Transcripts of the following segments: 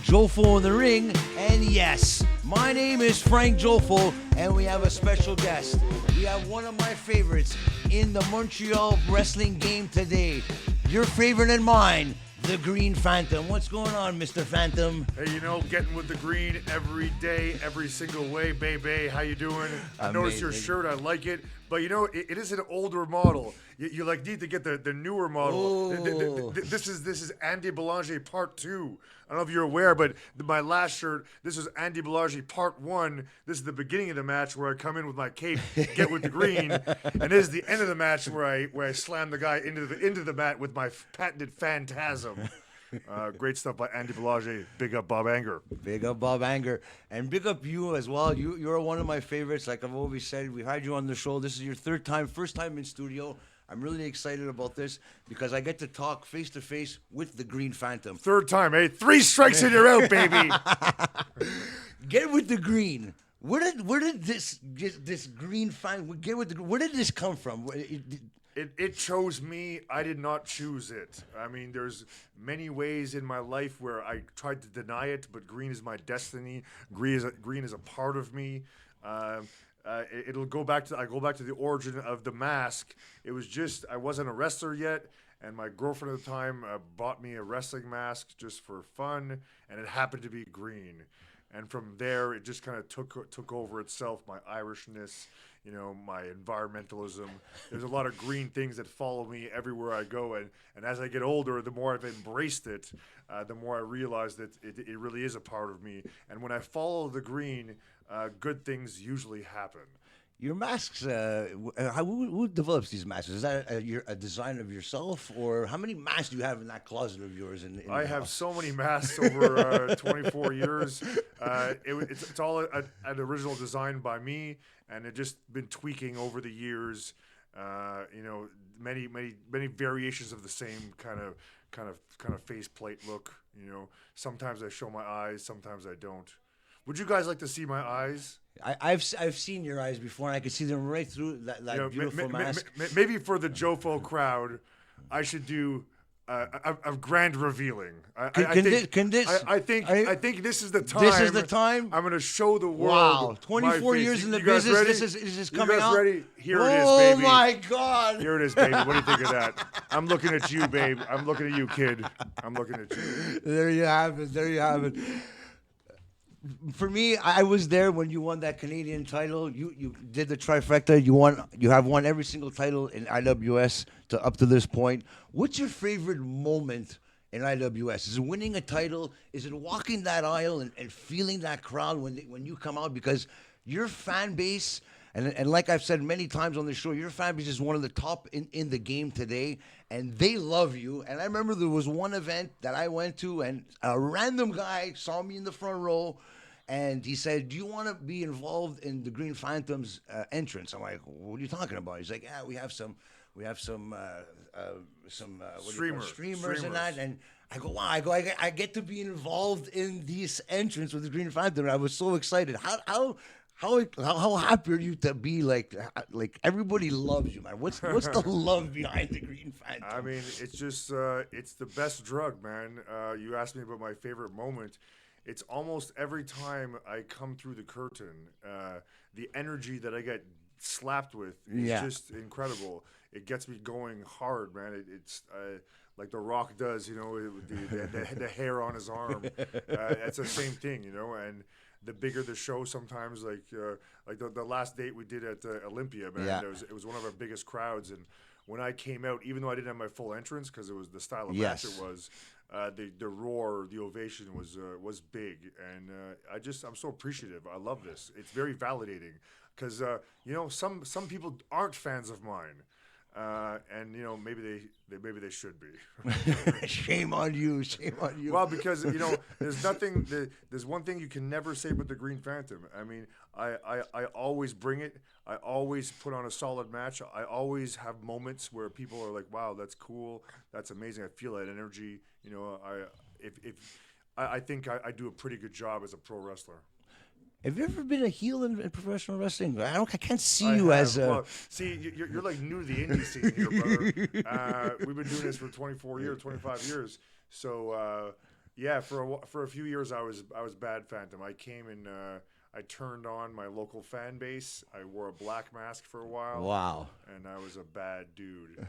Jofo in the ring, and yes, my name is Frank Jofo, and we have a special guest. We have one of my favorites in the Montreal wrestling game today. Your favorite and mine, the Green Phantom. What's going on, Mr. Phantom? Hey, getting with the green every day, every single way, baby. How you doing? I noticed your shirt. I like it. But, it is an older model. You need to get the newer model. This is Andy Belanger Part 2. I don't know if you're aware, but my last shirt, this is Andy Belanger Part 1. This is the beginning of the match where I come in with my cape, get with the green. And this is the end of the match where I slam the guy into the mat with my patented Phantasm. Great stuff by Andy Belanger. Big up Bob Anger. Big up Bob Anger. And big up you as well. You're one of my favorites. Like I've always said, we've had you on the show. This is your first time in studio. I'm really excited about this because I get to talk face to face with the Green Phantom. Third time, eh? 3 strikes and you're out, baby. Get with the green. Where did this Green Phantom where did this come from? It chose me. I did not choose it. I mean, there's many ways in my life where I tried to deny it, but green is my destiny. Green is a part of me. I go back to the origin of the mask. It was just I wasn't a wrestler yet, and my girlfriend at the time bought me a wrestling mask just for fun, and it happened to be green. And from there, it just kind of took over itself. My Irishness, my environmentalism. There's a lot of green things that follow me everywhere I go, and as I get older, the more I've embraced it, the more I realize that it really is a part of me. And when I follow the green, good things usually happen. Your masks, who develops these masks? Is that a design of yourself, or how many masks do you have in that closet of yours? I have so many masks over 24 years. It's all an original design by me, and it just been tweaking over the years. Many variations of the same kind of faceplate look. Sometimes I show my eyes, sometimes I don't. Would you guys like to see my eyes? I've seen your eyes before, and I can see them right through that beautiful mask. Maybe for the Jofo crowd, I should do a grand revealing. I think this is the time. This is the time. I'm going to show the world. Wow, 24 years in the business. Ready? This is coming you guys out. Ready? Here it is, Oh baby. my God! Here it is, baby. What do you think of that? I'm looking at you, babe. I'm looking at you, kid. I'm looking at you. There you have it. For me, I was there when you won that Canadian title. You did the trifecta. You have won every single title in IWS up to this point. What's your favorite moment in IWS? Is it winning a title? Is it walking that aisle and feeling that crowd when you come out? Because your fan base, and like I've said many times on the show, your fan base is one of the top in the game today, and they love you. And I remember there was one event that I went to, and a random guy saw me in the front row, and he said, "Do you want to be involved in the Green Phantom's entrance?" I'm like, "What are you talking about?" He's like, "Yeah, we have some streamers and that." And I go, "Wow!" I get to be involved in this entrance with the Green Phantom. And I was so excited. How happy are you to be like everybody loves you, man? What's the love behind the Green Phantom? I mean, it's just it's the best drug, man. You asked me about my favorite moment. It's almost every time I come through the curtain, the energy that I get slapped with is just incredible. It gets me going hard, man. It's like The Rock does, the hair on his arm. It's the same thing, and the bigger the show sometimes, like the last date we did at Olympia, man, it was one of our biggest crowds. And when I came out, even though I didn't have my full entrance because it was the style of match it was, the roar, the ovation was big, and I'm so appreciative. I love this. It's very validating because some people aren't fans of mine, and maybe they should be. Shame on you. Well, because there's one thing you can never say about the Green Phantom. I mean, I always bring it. I always put on a solid match. I always have moments where people are like, "Wow, that's cool. That's amazing." I feel that energy. I think I do a pretty good job as a pro wrestler. Have you ever been a heel in professional wrestling? I can't see you as a... Well, see, you're like new to the indie scene here, brother. We've been doing this for 25 years. So, Yeah, for a few years I was bad Phantom. I came and I turned on my local fan base. I wore a black mask for a while. Wow. And I was a bad dude.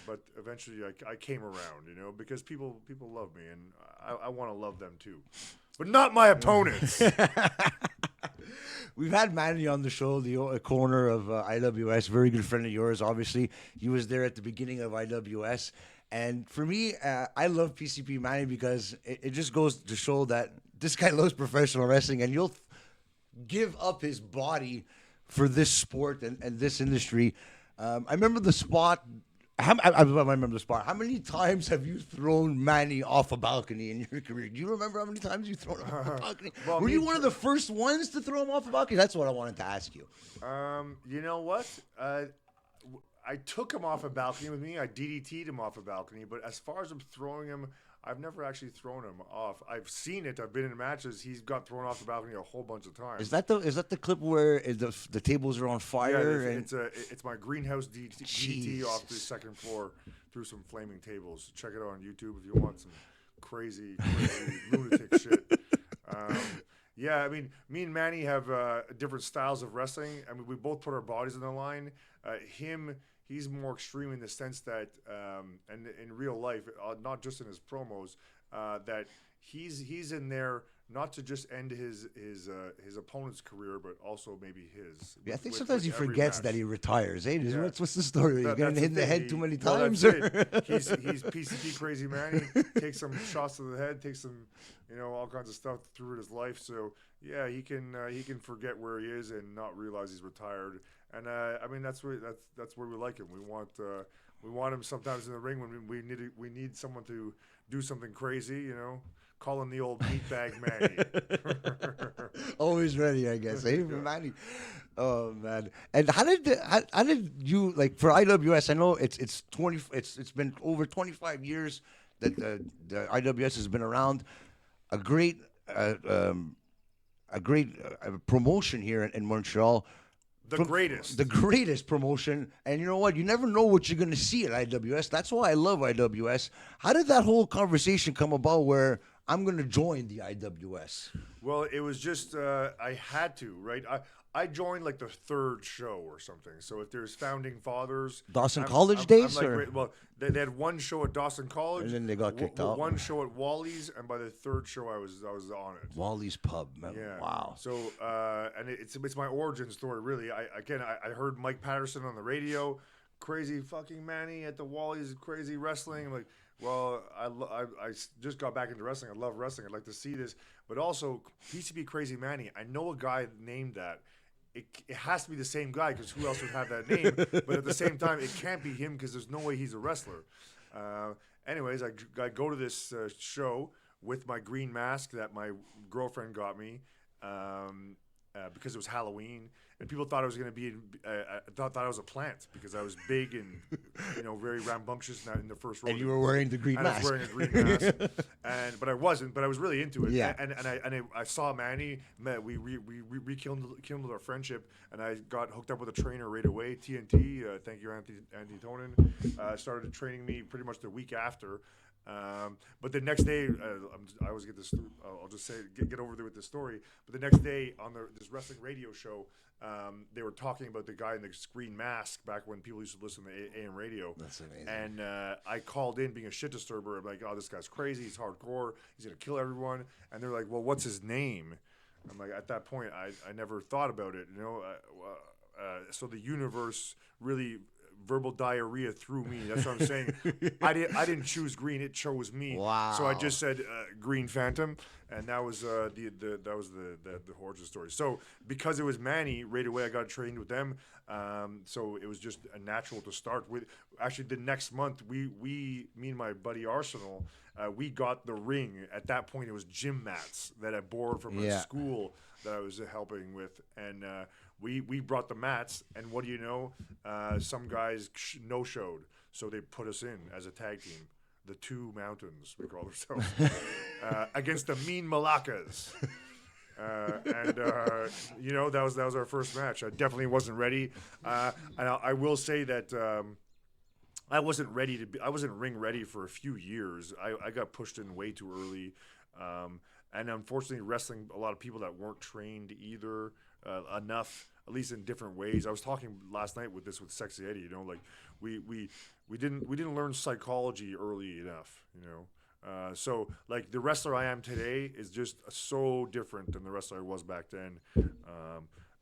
But eventually I came around, because people love me, and I want to love them too, but not my opponents. We've had Manny on the show, the corner of IWS, very good friend of yours, obviously. He was there at the beginning of IWS. And for me, I love PCP Manny because it just goes to show that this guy loves professional wrestling, and you'll give up his body for this sport and this industry. I remember the spot. I remember the spot. How many times have you thrown Manny off a balcony in your career? Do you remember how many times you've thrown him off a balcony? Well, Were you one of the first ones to throw him off a balcony? That's what I wanted to ask you. You know what? I took him off a balcony with me. I DDT'd him off a balcony. But as far as I'm throwing him, I've never actually thrown him off. I've seen it. I've been in matches. He's got thrown off the balcony a whole bunch of times. Is that the clip where the tables are on fire? Yeah, it's my greenhouse DDT off the second floor through some flaming tables. Check it out on YouTube if you want some crazy lunatic shit. Yeah, I mean, me and Manny have different styles of wrestling. I mean, we both put our bodies on the line. He's more extreme in the sense that, and in real life, not just in his promos, that he's in there not to just end his opponent's career, but also maybe his. Yeah, I think sometimes he forgets that he retires. Eh? Yeah. What's the story? He's getting hit in the head too many times. Well, he's PCP crazy Manny. Takes some shots to the head. Takes some, all kinds of stuff through his life. So yeah, he can forget where he is and not realize he's retired. And I mean that's where we like him. We want him sometimes in the ring when we need someone to do something crazy. Call him the old meatbag Manny. Always ready, I guess. Hey, Manny. Oh man! And how did you, like, for IWS? I know it's been over 25 years that the IWS has been around. A great promotion here in Montreal. The greatest promotion. And you know what? You never know what you're going to see at IWS. That's why I love IWS. How did that whole conversation come about where I'm going to join the IWS? Well, it was just I had to, right? I joined like the third show or something. So if there's Founding Fathers, Dawson College days, like, or well, they had one show at Dawson College, and then they got kicked out. One show at Wally's, and by the third show, I was on it. Wally's Pub, man. Yeah. Wow. So and it's my origin story, really. I heard Mike Patterson on the radio, crazy fucking Manny at the Wally's, crazy wrestling. I'm like, well, I just got back into wrestling. I love wrestling. I'd like to see this, but also PCP Crazy Manny. I know a guy named that. It has to be the same guy, because who else would have that name? But at the same time, it can't be him, because there's no way he's a wrestler. Anyways, I go to this show with my green mask that my girlfriend got me because it was Halloween, and people thought I was going to be thought I was a plant because I was big and very rambunctious in the first row. And you were wearing the green mask. I was wearing a green mask, but I wasn't. But I was really into it. Yeah. And I saw Manny. We rekindled our friendship, and I got hooked up with a trainer right away. TNT. Thank you, Andy Tonin. Started training me pretty much the week after. But the next day, I always get this. I'll just say get over there with this story. But the next day on this wrestling radio show, they were talking about the guy in the green mask back when people used to listen to AM radio. That's amazing. And I called in being a shit disturber. I'm like, oh, this guy's crazy. He's hardcore. He's gonna kill everyone. And they're like, well, what's his name? I'm like, at that point, I never thought about it. So the universe really verbal diarrhea through me. That's what I'm saying. I didn't choose green; it chose me. Wow. So I just said Green Phantom, and that was the origin story. So because it was Manny, right away I got trained with them. So it was just a natural to start with. Actually, the next month me and my buddy Arsenal, we got the ring. At that point, it was gym mats that I borrowed from a school that I was helping with, and we brought the mats, and what do you know? Some guys no-showed, so they put us in as a tag team. The Two Mountains, we call ourselves, against the Mean Malakas. That was our first match. I definitely wasn't ready. And I will say that I wasn't ready to be. I wasn't ring ready for a few years. I got pushed in way too early, and unfortunately, wrestling a lot of people that weren't trained either enough, at least in different ways. I was talking last night with Sexy Eddie. You know, like we didn't learn psychology early enough. You know. So like the wrestler I am today is just so different than the wrestler I was back then.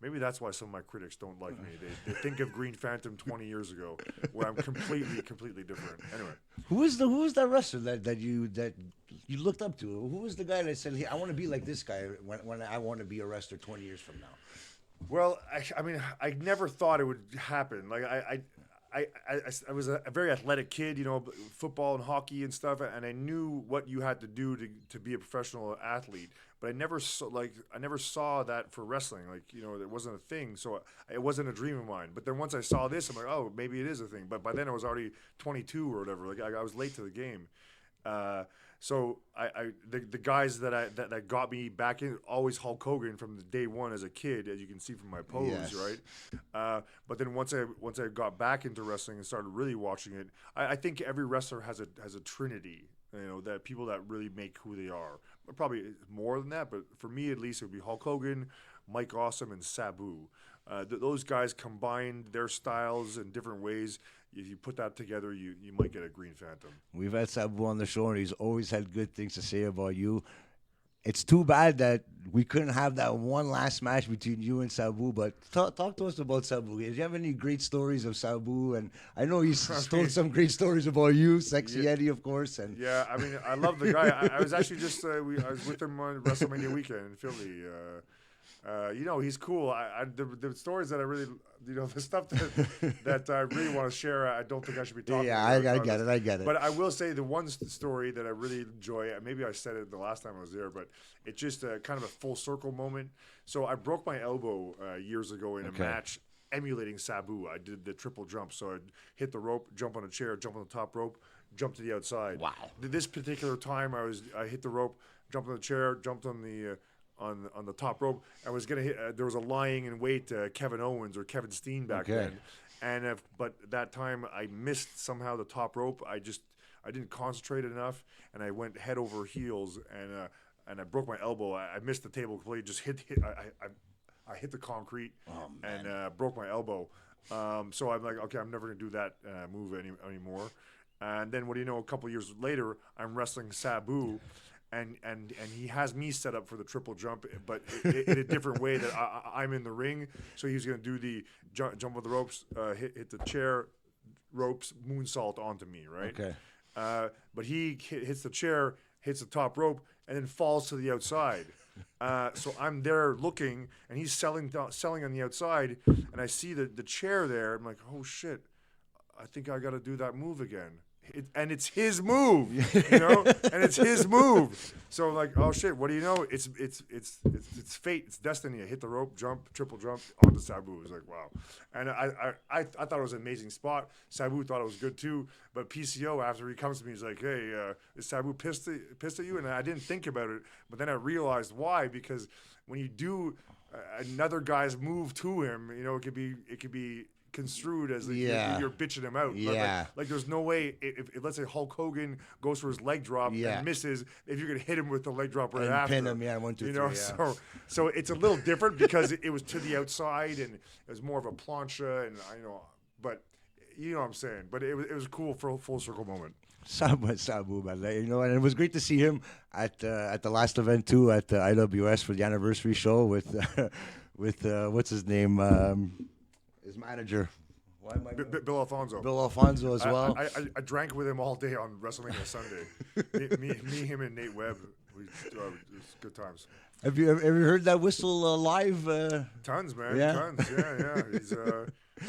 Maybe that's why some of my critics don't like me. They think of Green Phantom 20 years ago, where I'm completely different. Anyway, Who was that wrestler that you looked up to? Who was the guy that said, "Hey, I want to be like this guy when I want to be a wrestler 20 years from now"? well, I mean, I never thought it would happen. Like I was a very athletic kid, you know, football and hockey and stuff, and I knew what you had to do to be a professional athlete. But I never saw that for wrestling. Like, you know, it wasn't a thing, so it wasn't a dream of mine. But then once I saw this, I'm like, oh, maybe it is a thing. But by then I was already 22 or whatever. Like I was late to the game. So the guys that got me back in, always Hulk Hogan from the day one as a kid, as you can see from my pose, Yes. right? But then once I got back into wrestling and started really watching it, I think every wrestler has a trinity, you know, that people that really make who they are. Probably more than that, but for me at least, it would be Hulk Hogan, Mike Awesome, and Sabu. Those guys combined their styles in different ways. If you put that together, you might get a Green Phantom. We've had Sabu on the show, and he's always had good things to say about you. It's too bad that we couldn't have that one last match between you and Sabu. But talk to us about Sabu. Do you have any great stories of Sabu? And I know he's told some great stories about you, Sexy Eddie, of course. And Yeah, I mean, I love the guy. I was actually just I was with him on WrestleMania weekend in Philly. You know, he's cool. The stories that I really, you know, the stuff that I really want to share, I don't think I should be talking yeah, about. I get it. But I will say the one story that I really enjoy, maybe I said it the last time I was there, but it's just kind of a full circle moment. So I broke my elbow years ago in a match emulating Sabu. I did the triple jump. So I'd hit the rope, jump on a chair, jump on the top rope, jump to the outside. Wow. This particular time, I hit the rope, jumped on the chair, jumped on the top rope. I was gonna hit. There was a lying in wait, Kevin Owens or Kevin Steen back then, and but that time I missed somehow the top rope. I didn't concentrate enough, and I went head over heels, and I broke my elbow. I missed the table completely. Just I hit the concrete and broke my elbow. So I'm like, okay, I'm never gonna do that move anymore. And then what do you know? A couple years later, I'm wrestling Sabu. And he has me set up for the triple jump, but in a different way that I'm in the ring. So he's going to do the jump on the ropes, hit the chair, ropes, moonsault onto me, right? Okay. But he hits the chair, hits the top rope, and then falls to the outside. So I'm there looking, and he's selling on the outside, and I see the chair there. I'm like, oh shit, I think I got to do that move again. And it's his move, you know, and it's his move. So like, oh shit, what do you know? It's fate, it's destiny. I hit the rope, jump, triple jump onto Sabu. It was like, wow. And I thought it was an amazing spot. Sabu thought it was good too. But PCO, after he comes to me, he's like, hey, is Sabu pissed at you? And I didn't think about it, but then I realized why. Because when you do another guy's move to him, you know, it could be construed as like you're bitching him out. Like there's no way if let's say Hulk Hogan goes for his leg drop and misses, if you're gonna hit him with the leg drop right after. Pin him, 1, 2, 3. You know, so it's a little different because it was to the outside and it was more of a plancha and but you know what I'm saying. But it was cool for a full circle moment. Sabu, man. You know, and it was great to see him at the last event too at the IWS for the anniversary show with what's his name. His manager. Why am I Bill Alfonso. Bill Alfonso as well. I drank with him all day on WrestleMania Sunday. me, him, and Nate Webb. It was good times. Have you ever heard that whistle live? Tons, man. Yeah? Tons. Yeah. He's.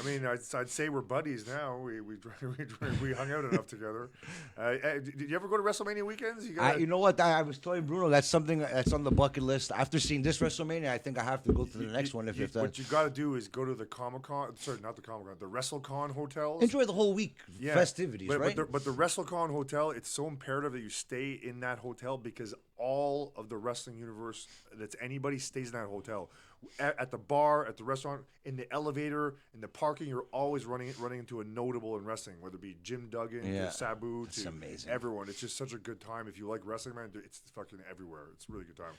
I mean, I'd say we're buddies now. We hung out enough together. Did you ever go to WrestleMania weekends? You know what? I was telling Bruno that's something that's on the bucket list. After seeing this WrestleMania, I think I have to go to the next one. What you got to do is go to the Comic-Con. Sorry, not the Comic-Con. The WrestleCon hotels. Enjoy the whole week festivities, right? But the WrestleCon hotel, it's so imperative that you stay in that hotel because all of the wrestling universe that's anybody stays in that hotel. At the bar, at the restaurant, in the elevator, in the parking, you're always running into a notable in wrestling, whether it be Jim Duggan Yeah. to Sabu That's to amazing. everyone. It's just such a good time. If you like wrestling, man, it's fucking everywhere. It's a really good time.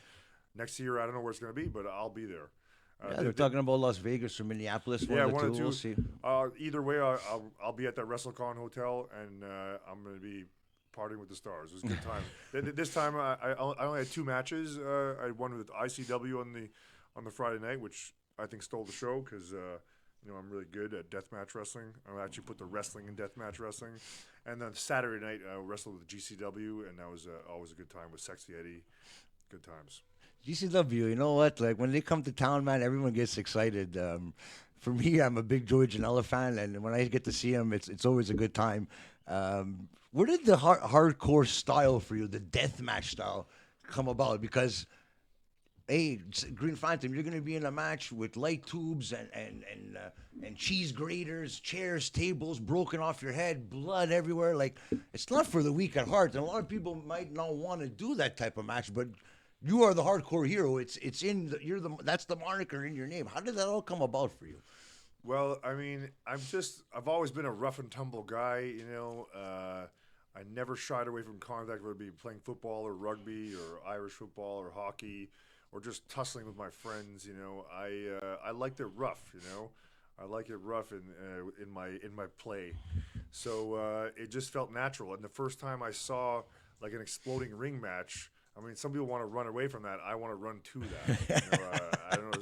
Next year, I don't know where it's going to be, but I'll be there. Yeah, they're talking about Las Vegas or Minneapolis. Yeah, One one of or the two. two. We'll see. Either way, I'll be at that WrestleCon hotel, and I'm going to be partying with the stars. It was a good time. This time, I only had 2 matches. I had one with ICW on the Friday night, which I think stole the show because I'm really good at deathmatch wrestling. I actually put the wrestling in deathmatch wrestling. And then Saturday night, I wrestled with GCW, and that was always a good time with Sexy Eddie. Good times. GCW, you know what? Like when they come to town, man, everyone gets excited. For me, I'm a big Joey Janela fan, and when I get to see him, it's always a good time. Where did the hardcore style for you, the deathmatch style, come about? Because hey, Green Phantom, you're going to be in a match with light tubes and cheese graters, chairs, tables broken off your head, blood everywhere. Like, it's not for the weak at heart. And a lot of people might not want to do that type of match, but you are the hardcore hero. It's in that's the moniker in your name. How did that all come about for you? Well, I mean, I've always been a rough and tumble guy, I never shied away from contact, whether it be playing football or rugby or Irish football or hockey or just tussling with my friends. I liked it rough. I like it rough in my play. So it just felt natural. And the first time I saw like an exploding ring match, I mean, some people want to run away from that. I want to run to that. I don't know,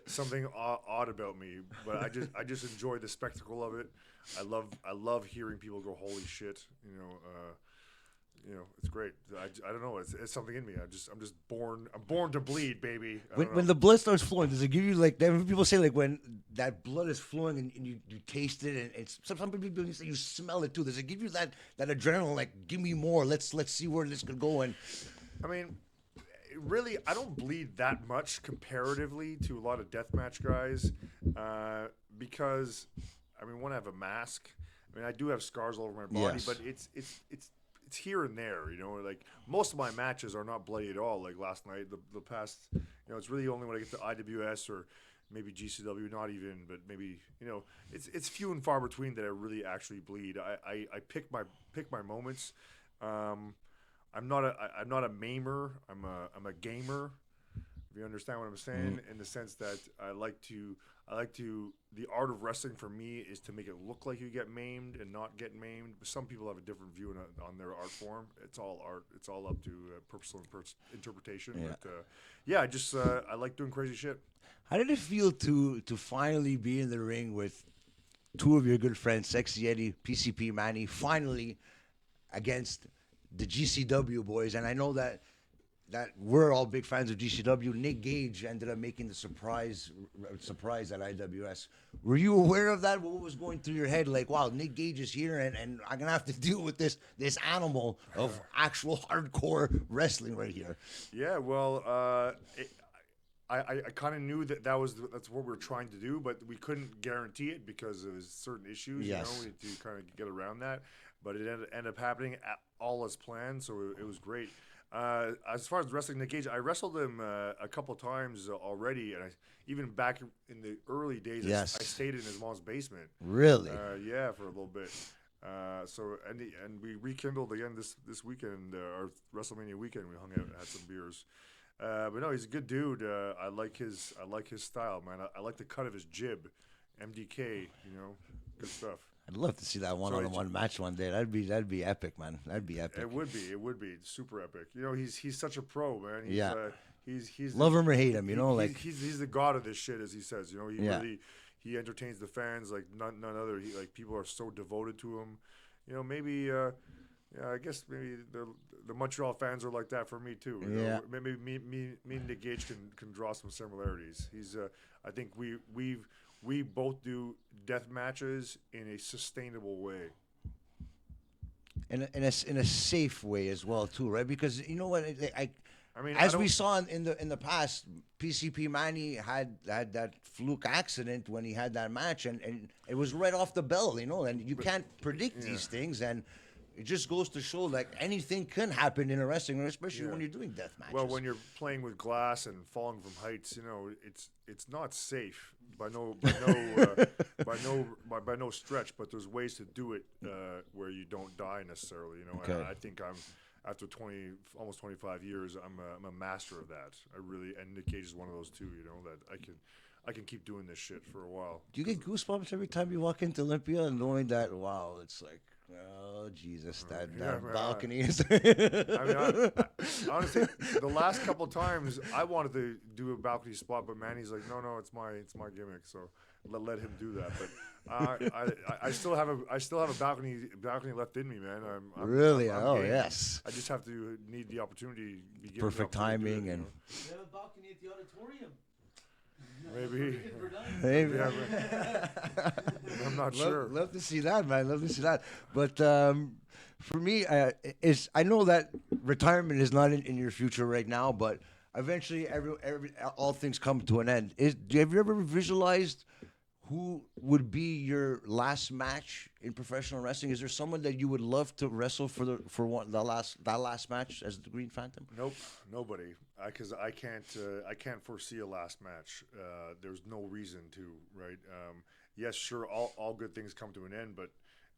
something odd about me, but I just enjoy the spectacle of it. I love hearing people go, holy shit. It's great. I don't know. It's something in me. I'm born to bleed, baby. When the blood starts flowing, does it give you like? People say like when that blood is flowing and you taste it, and it's some people say you smell it too. Does it give you that adrenaline? Like, give me more. Let's see where this could go. And I mean, really, I don't bleed that much comparatively to a lot of deathmatch guys, because I mean, one, I have a mask. I mean, I do have scars all over my body, Yes. but it's here and there. Like most of my matches are not bloody at all. Like last night, the past, it's really only when I get to IWS or maybe GCW, not even, but maybe it's few and far between that I really actually bleed. I pick my moments. I'm not a maimer. I'm a gamer. If you understand what I'm saying, in the sense that I like to. The art of wrestling for me is to make it look like you get maimed and not get maimed. But some people have a different view on their art form. It's all art. It's all up to personal interpretation. Yeah. But I like doing crazy shit. how did it feel to finally be in the ring with two of your good friends, Sexy Eddie, PCP Manny, finally against the GCW boys? And I know that we're all big fans of GCW. Nick Gage ended up making the surprise at IWS. Were you aware of that? What was going through your head? Like, wow, Nick Gage is here, and I'm gonna have to deal with this animal of actual hardcore wrestling right here. Yeah, well, I kind of knew that's what we were trying to do, but we couldn't guarantee it because of certain issues. Yes. To kind of get around that. But it ended up happening all as planned, so it was great. As far as wrestling Nick Gage, I wrestled him a couple times already, and even back in the early days, Yes. I stayed in his mom's basement. Really? Yeah, for a little bit. And we rekindled again this weekend, our WrestleMania weekend. We hung out, had some beers. But no, he's a good dude. I like his style, man. I like the cut of his jib, MDK. Good stuff. I'd love to see that one-on-one match one day. That'd be epic, man. That'd be epic. It would be super epic. He's such a pro, man. He's Love him or hate him, he's the god of this shit, as he says. He Yeah. really he entertains the fans like none other. People are so devoted to him. Maybe I guess maybe the Montreal fans are like that for me too. Yeah. Maybe me and Nick Gage can draw some similarities. I think we both do death matches in a sustainable way. In a safe way as well too, right? Because you know what, I mean, as we saw in the past, PCP Manny had that fluke accident when he had that match, and it was right off the bell, and you can't predict these things. And It just goes to show like anything can happen in a wrestling, especially Yeah. when you're doing death matches. Well, when you're playing with glass and falling from heights, it's not safe by no stretch. But there's ways to do it where you don't die necessarily. And Okay. I think I'm after almost 25 years, I'm a master of that. I really, and Nick Cage is one of those too. That I can keep doing this shit for a while. Do you get goosebumps every time you walk into Olympia, knowing that? Wow, it's like, oh Jesus, that Yeah, man, balcony is. I mean, I honestly, the last couple times I wanted to do a balcony spot, but Manny's like, no, it's my gimmick, so let him do that. But I still have a balcony left in me, man. Really? I'm game. Yes. I just have to need the opportunity. Be given Perfect the opportunity timing to do it, and. We have a balcony at the auditorium. Maybe. We're done. Maybe. Yeah, I'm not sure. Love to see that, man. Love to see that. But for me, I know that retirement is not in your future right now, but eventually, all things come to an end. Have you ever visualized who would be your last match in professional wrestling? Is there someone that you would love to wrestle for that last match as the Green Phantom? Nope, nobody. Because I can't foresee a last match. There's no reason to, right? Yes, sure, all good things come to an end, but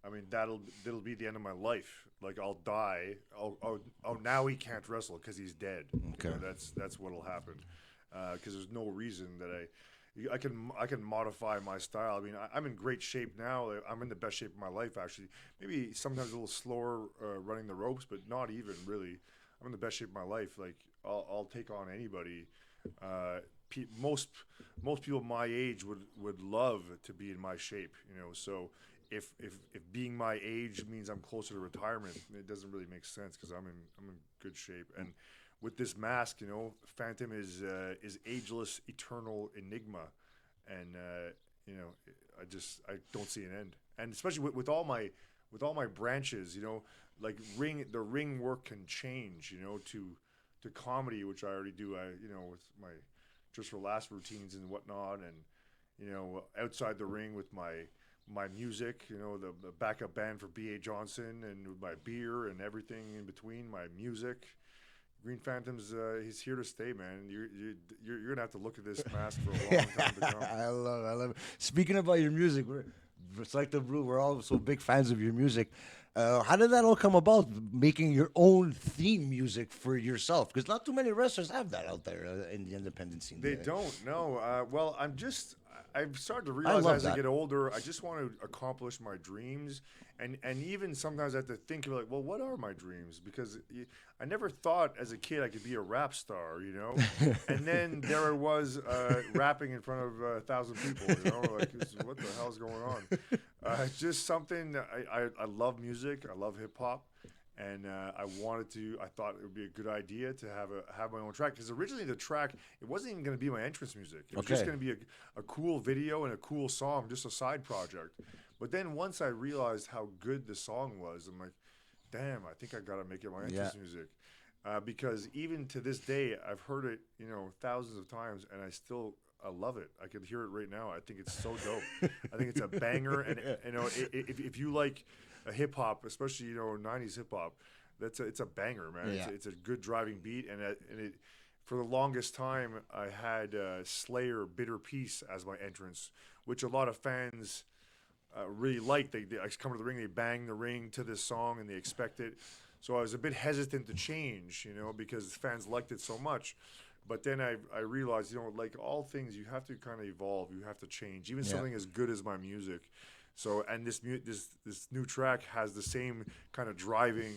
I mean that'll be the end of my life. Like I'll die. Oh, now he can't wrestle because he's dead. Okay. That's what'll happen. Because there's no reason that I can modify my style. I mean, I'm in great shape now. I'm in the best shape of my life, actually. Maybe sometimes a little slower running the ropes, but not even really. I'm in the best shape of my life. Like I'll take on anybody. Most people my age would love to be in my shape. So if being my age means I'm closer to retirement, it doesn't really make sense because I'm in good shape. And with this mask, Phantom is ageless, eternal enigma, and I don't see an end. And especially with all my branches, like the ring work can change, to comedy, which I already do. With my Just for Laughs routines and whatnot, and outside the ring with my music, the backup band for B.A. Johnson, and with my beer and everything in between, my music. Green Phantom's he's here to stay, man. You're gonna have to look at this mask for a long time to come. I love it. Speaking about your music, it's like the Brew. We're all so big fans of your music. How did that all come about? Making your own theme music for yourself, because not too many wrestlers have that out there in the independent scene. They don't. No. Well, I've started to realize love as that. I get older, I just want to accomplish my dreams, and even sometimes I have to think of like, well, what are my dreams? Because I never thought as a kid I could be a rap star, and then there I was rapping in front of 1,000 people, like what the hell's going on? Just something that I love music, I love hip hop. And I thought it would be a good idea to have my own track. Because originally the track, it wasn't even going to be my entrance music. It was just going to be a cool video and a cool song, just a side project. But then once I realized how good the song was, I'm like, damn, I think I got to make it my entrance music. Because even to this day, I've heard it, thousands of times, and I love it. I could hear it right now. I think it's so dope. I think it's a banger. And if you like hip hop, especially 90s hip hop, it's a banger, man. Yeah. It's a good driving beat, and it for the longest time I had Slayer Bitter Peace as my entrance, which a lot of fans really like. They come to the ring, they bang the ring to this song, and they expect it. So I was a bit hesitant to change, because fans liked it so much. But then I realized, like all things, you have to kind of evolve. You have to change, even something as good as my music. So, and this new track has the same kind of driving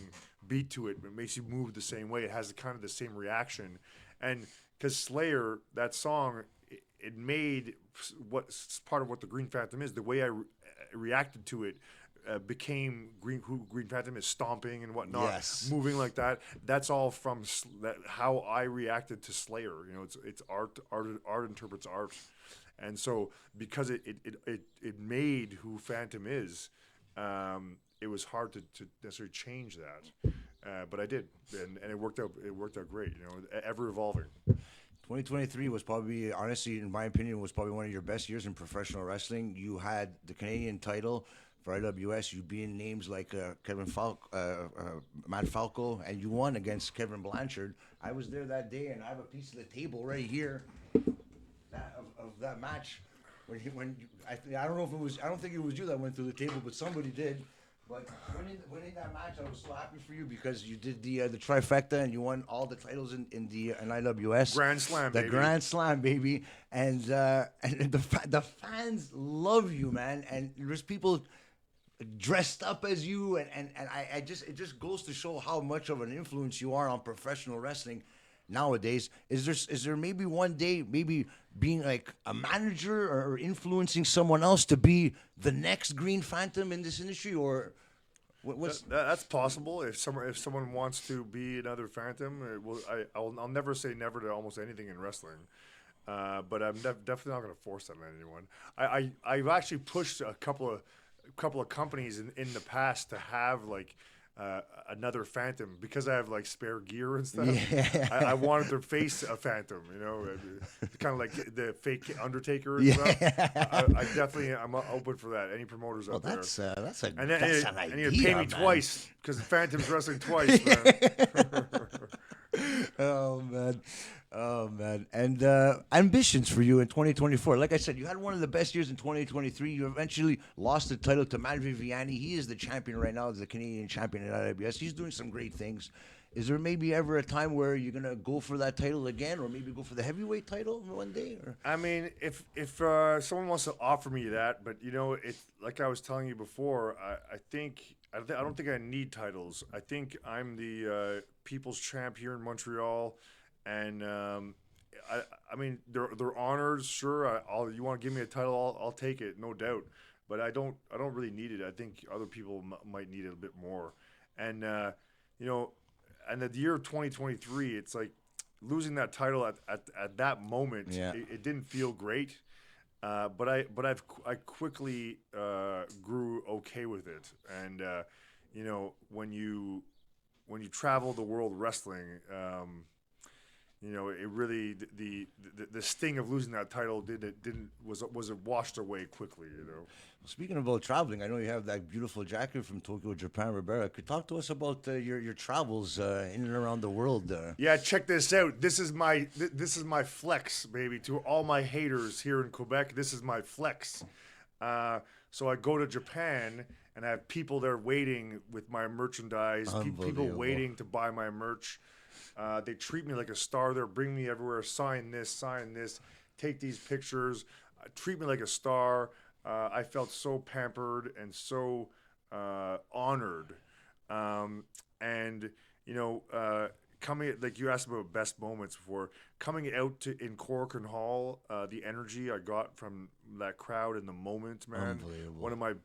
beat to it. It makes you move the same way. It has kind of the same reaction. And because Slayer, that song, it made what's part of what the Green Phantom is. The way I reacted to it became who Green Phantom is, stomping and whatnot, moving like that. That's all from how I reacted to Slayer. It's art. Art interprets art. And so, because it made who Phantom is, it was hard to necessarily change that, but I did, and it worked out. It worked out great. Ever evolving. 2023 was probably, honestly, in my opinion, was probably one of your best years in professional wrestling. You had the Canadian title for IWS. You being names like Matt Falco, and you won against Kevin Blanchard. I was there that day, and I have a piece of the table right here of that match. I don't know if it was, I don't think it was you that went through the table, but somebody did. But winning that match, I was so happy for you because you did the trifecta and you won all the titles in IWS. Grand Slam, the baby. Grand Slam, baby. And the fans love you, man. And there's people dressed up as you, and I just, it just goes to show how much of an influence you are on professional wrestling nowadays. Is there maybe one day maybe being like a manager or influencing someone else to be the next Green Phantom in this industry, or what's That's possible. If someone wants to be another Phantom, I'll never say never to almost anything in wrestling. But I'm definitely not going to force that on anyone. I've actually pushed a couple of companies in the past to have like another Phantom because I have like spare gear and stuff. Yeah. I wanted to face a Phantom, kind of like the fake Undertaker and stuff. I definitely I'm open for that. Any promoters out there? that's an And idea, you pay me man. twice because the Phantom's wrestling twice, man. Oh man, oh man, and ambitions for you in 2024. Like I said, you had one of the best years in 2023. You eventually lost the title to Matt Viviani. He is the champion right now, the Canadian champion at IWS. He's doing some great things. Is there maybe ever a time where you're gonna go for that title again, or maybe go for the heavyweight title one day? Or? I mean, if someone wants to offer me that, but it's like I was telling you before. I don't think I need titles. I think I'm the people's champ here in Montreal, and I mean they're honors. Sure, you want to give me a title, I'll take it, no doubt. But I don't really need it. I think other people might need it a bit more, and and the year 2023, it's like losing that title at that moment. Yeah. It didn't feel great. But I quickly grew okay with it, and when you travel the world wrestling, it really the sting of losing that title was washed away quickly. Speaking about traveling, I know you have that beautiful jacket from Tokyo, Japan, Ribera. Could you talk to us about your travels in and around the world? Yeah, check this out. This is my flex, baby. To all my haters here in Quebec, this is my flex. So I go to Japan and I have people there waiting with my merchandise. People waiting to buy my merch. They treat me like a star. They're bringing me everywhere. Sign this. Take these pictures. Treat me like a star. I felt so pampered and so honored. Coming, like you asked about best moments before, coming out in Corcoran Hall, the energy I got from that crowd in the moment, man. Unbelievable. One of my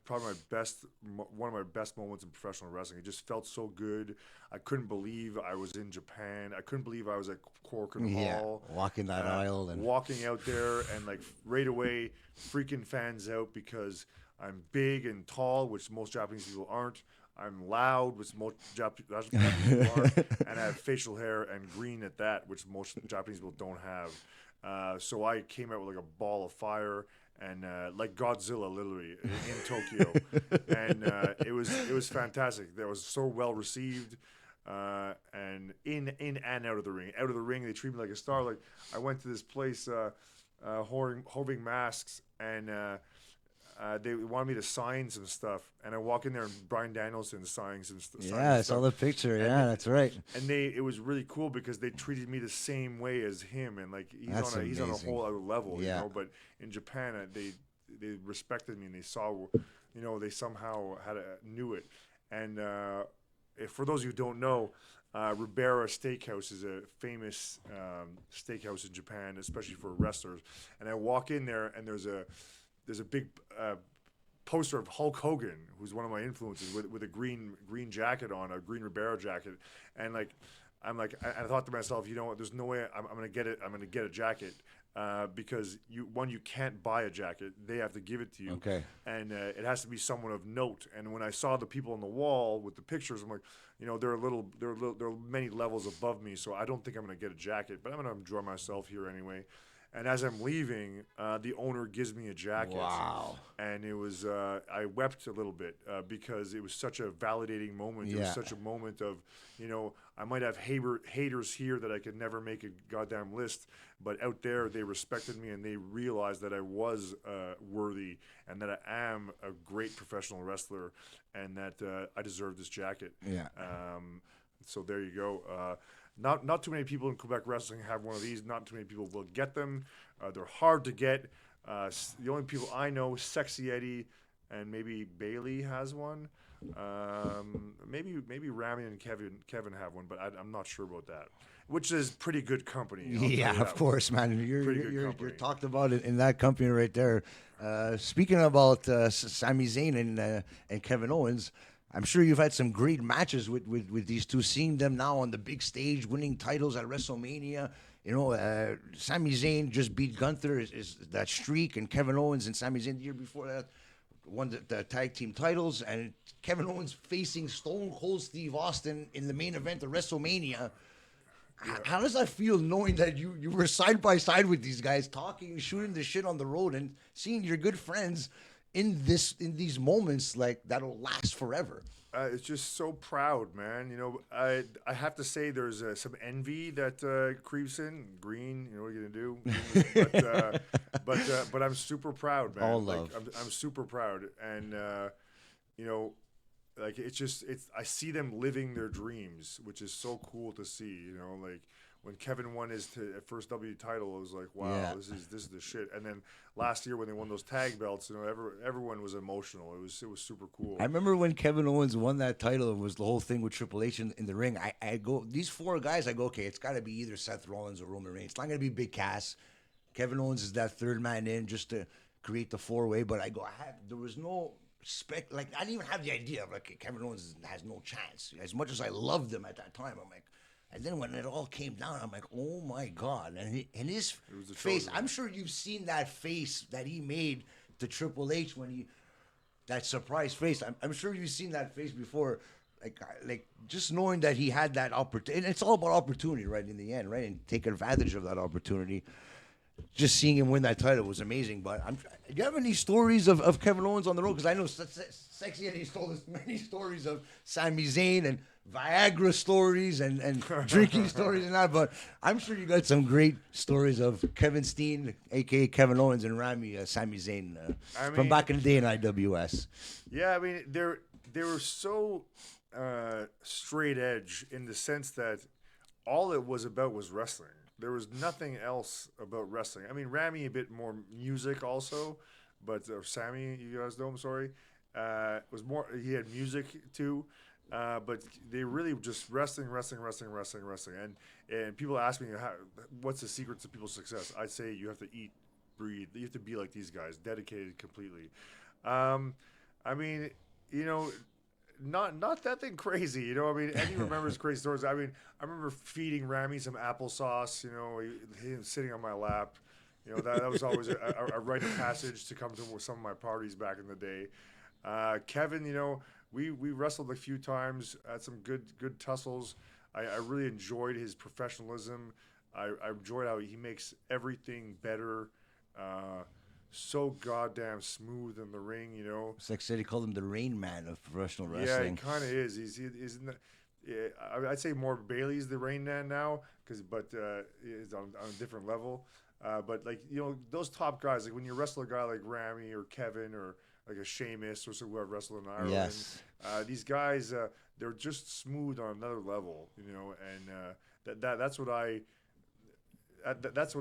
best moments in professional wrestling. It just felt so good. I couldn't believe I was in Japan. I couldn't believe I was at Corcoran Hall. Walking that aisle and walking out there and like right away freaking fans out because I'm big and tall, which most Japanese people aren't. I'm loud, which most Japanese people aren't, and I have facial hair and green at that, which most Japanese people don't have. So I came out with like a ball of fire and like Godzilla, literally in Tokyo, and it was fantastic. That was so well received, and in and out of the ring. Out of the ring, they treat me like a star. Like I went to this place, Hoving Masks, and they wanted me to sign some stuff, and I walk in there and Bryan Danielson's signing some stuff. yeah, I saw the picture. Yeah, that's right. And it was really cool because they treated me the same way as him, and like he's on a whole other level, Yeah. But in Japan, they respected me and they saw, they somehow knew it. And for those of you who don't know, Ribera Steakhouse is a famous steakhouse in Japan, especially for wrestlers. And I walk in there, and there's a big poster of Hulk Hogan, who's one of my influences, with a green jacket on, a green Ribera jacket, and I thought to myself, there's no way I'm gonna get it. I'm gonna get a jacket because you can't buy a jacket; they have to give it to you. Okay. And it has to be someone of note. And when I saw the people on the wall with the pictures, I'm like, they're many levels above me, so I don't think I'm gonna get a jacket, but I'm gonna enjoy myself here anyway. And as I'm leaving, the owner gives me a jacket. Wow. And it was, I wept a little bit because it was such a validating moment. It was Yeah. such a moment of, I might have haters here that I could never make a goddamn list, but out there they respected me and they realized that I was worthy and that I am a great professional wrestler and that I deserve this jacket. Yeah. So there you go. Not too many people in Quebec wrestling have one of these. Not too many people will get them. They're hard to get. The only people I know, Sexy Eddie, and maybe Bailey has one. Maybe Rami and Kevin have one, but I'm not sure about that. Which is pretty good company. I'll tell you Yeah, that of course, man. Pretty good You're company. talked about it in that company right there. Speaking about Sami Zayn and Kevin Owens, I'm sure you've had some great matches with these two. Seeing them now on the big stage, winning titles at WrestleMania. Sami Zayn just beat Gunther. Is that streak, and Kevin Owens and Sami Zayn the year before that won the tag team titles, and Kevin Owens facing Stone Cold Steve Austin in the main event of WrestleMania. How does that feel knowing that you were side by side with these guys, talking, shooting the shit on the road, and seeing your good friends in these moments like that'll last forever? It's just so proud, man. I have to say there's some envy that creeps in. Green, what are you gonna do? But I'm super proud, man. All Like, love. I'm super proud, and like I see them living their dreams, which is so cool to see. Like when Kevin won his first W title, it was like, wow, Yeah. this is the shit. And then last year when they won those tag belts, everyone was emotional. It was super cool. I remember when Kevin Owens won that title. It was the whole thing with Triple H in the ring. I go, these four guys, I go, okay, it's got to be either Seth Rollins or Roman Reigns. It's not going to be Big Cass. Kevin Owens is that third man in just to create the four-way. But I go, there was no like I didn't even have the idea of like Kevin Owens has no chance. As much as I loved him at that time, I'm like, and then when it all came down, I'm like, oh my God! And his face, I'm sure you've seen that face that he made to Triple H when that surprise face. I'm sure you've seen that face before. Like just knowing that he had that opportunity. And it's all about opportunity, right? In the end, right? And take advantage of that opportunity. Just seeing him win that title was amazing. But do you have any stories of Kevin Owens on the road? Because I know Sexy Eddie's told us many stories of Sami Zayn and Viagra stories and drinking stories and that. But I'm sure you got some great stories of Kevin Steen, a.k.a. Kevin Owens, and Sami Zayn from back in the day in IWS. Yeah, I mean, they were so straight edge in the sense that all it was about was wrestling. There was nothing else about wrestling. I mean, Rami a bit more music also, but Sami, you guys know, I'm sorry, was more. He had music too, but they really just wrestling. And people ask me, what's the secret to people's success? I'd say you have to eat, breathe. You have to be like these guys, dedicated completely. I mean, not that thing crazy, I mean, Eddie remembers crazy stories. I mean, I remember feeding Rami some applesauce, him sitting on my lap. That was always a rite of passage to come to some of my parties back in the day. Kevin, we wrestled a few times, had some good tussles. I really enjoyed his professionalism. I enjoyed how he makes everything better. So goddamn smooth in the ring, Sex said he called him the Rain Man of professional Yeah, he wrestling. kind of is. He's in the, yeah, I'd say more Bailey's the Rain Man now, but he's on a different level. But like those top guys, like when you wrestle a guy like Rami or Kevin or like a Sheamus or so who have wrestled in Ireland, Yes. these guys they're just smooth on another level, and that's what I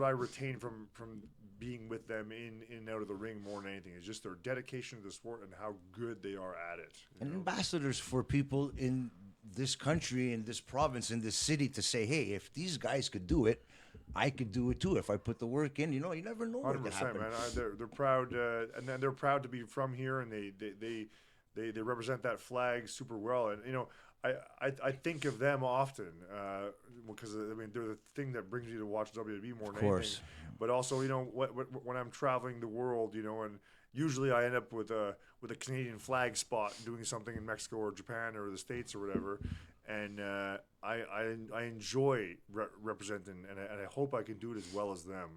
retain from being with them in and out of the ring more than anything. Is just their dedication to the sport and how good they are at it. And ambassadors for people in this country, in this province, in this city to say, hey, if these guys could do it, I could do it too. If I put the work in, you never know what could 100%, happen. man. They're proud, and then they're proud to be from here, and they represent that flag super well. And I think of them often because I mean they're the thing that brings you to watch WWE more than anything. But also, when I'm traveling the world, and usually I end up with a Canadian flag spot doing something in Mexico or Japan or the States or whatever, and I enjoy representing, and I hope I can do it as well as them.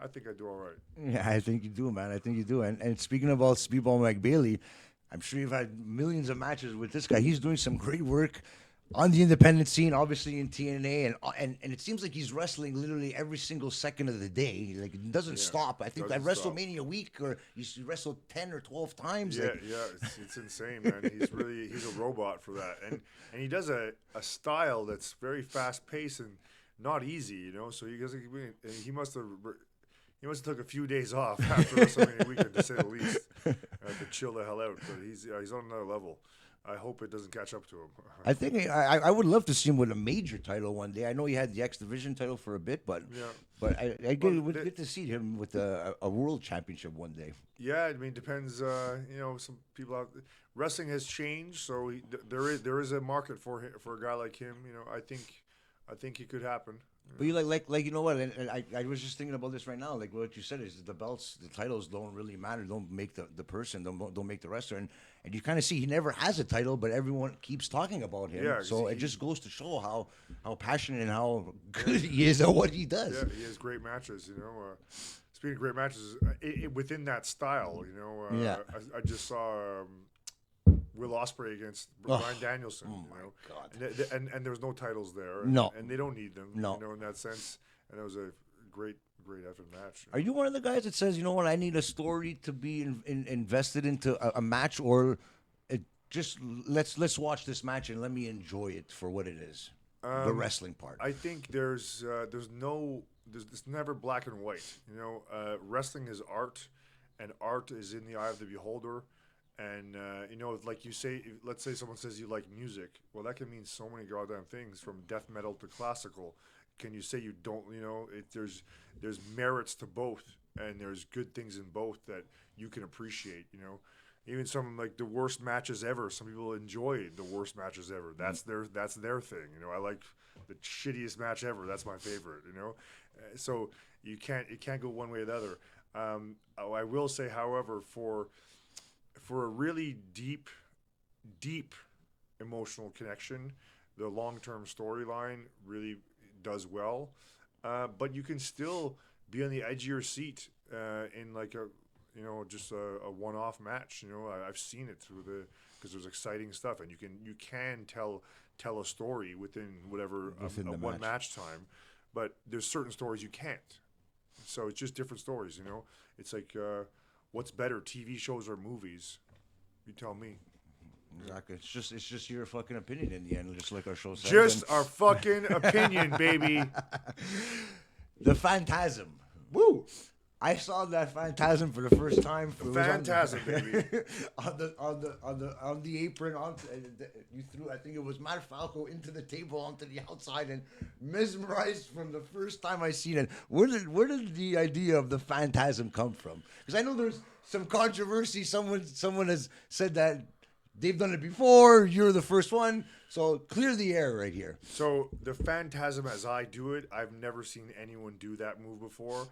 I think I do all right. Yeah, I think you do, man. I think you do. And speaking about Speedball McBailey, I'm sure you've had millions of matches with this guy. He's doing some great work on the independent scene, obviously in TNA, and it seems like he's wrestling literally every single second of the day. Like it doesn't Yeah, stop. I think that doesn't stop. WrestleMania week, or you wrestled 10 or 12 times. Yeah, Like, yeah, it's insane, man. He's a robot for that, and he does a style that's very fast paced and not easy, you know. So he must have took a few days off after WrestleMania weekend, to say the least, to chill the hell out. But he's on another level. I hope it doesn't catch up to him. I think I would love to see him with a major title one day. I know he had the X Division title for a bit, but Yeah. but I would get to see him with a world championship one day. Yeah, I mean, depends. You know, some people out wrestling has changed, so there is a market for a guy like him. You know, I think it could happen. But you like you know what? And I was just thinking about this right now. Like what you said is the belts, the titles don't really matter. Don't make the person. Don't make the wrestler. And you kind of see he never has a title, but everyone keeps talking about him. Yeah, so it just goes to show how passionate and how good he is at what he does. Yeah, he has great matches. You know, speaking of great matches, within that style, you know, Yeah. I just saw. Will Ospreay against Bryan Danielson. Oh you my know? God. And there was no titles there. No. And they don't need them. No. You know, in that sense. And it was a great effing match. Are you one of the guys that says, you know what, I need a story to be invested into a match, or just let's watch this match and let me enjoy it for what it is, the wrestling part? I think there's it's never black and white. You know, wrestling is art, and art is in the eye of the beholder. And, you know, like you say, let's say someone says you like music. Well, that can mean so many goddamn things, from death metal to classical. Can you say you don't, you know, there's merits to both, and there's good things in both that you can appreciate, you know. Even some, like, the worst matches ever. Some people enjoy the worst matches ever. That's their thing, you know. I like the shittiest match ever. That's my favorite, you know. So it can't go one way or the other. I will say, however, for a really deep emotional connection, the long-term storyline really does well. But you can still be on the edge of your seat in like just a one-off match. You know, I've seen it because there's exciting stuff, and you can tell a story within whatever Within the one match. match time. But there's certain stories you can't. So it's just different stories. You know, it's like. What's better, TV shows or movies? You tell me. Exactly. It's just your fucking opinion in the end, just like our show says. Just our fucking opinion, baby. The Phantasm. Woo! I saw that Phantasm for the first time. It was Phantasm, baby. on the apron, you threw. I think it was Matt Falco into the table onto the outside, and mesmerized from the first time I seen it. Where did the idea of the Phantasm come from? Because I know there's some controversy. Someone has said that they've done it before. You're the first one. So clear the air right here. So the Phantasm, as I do it, I've never seen anyone do that move before.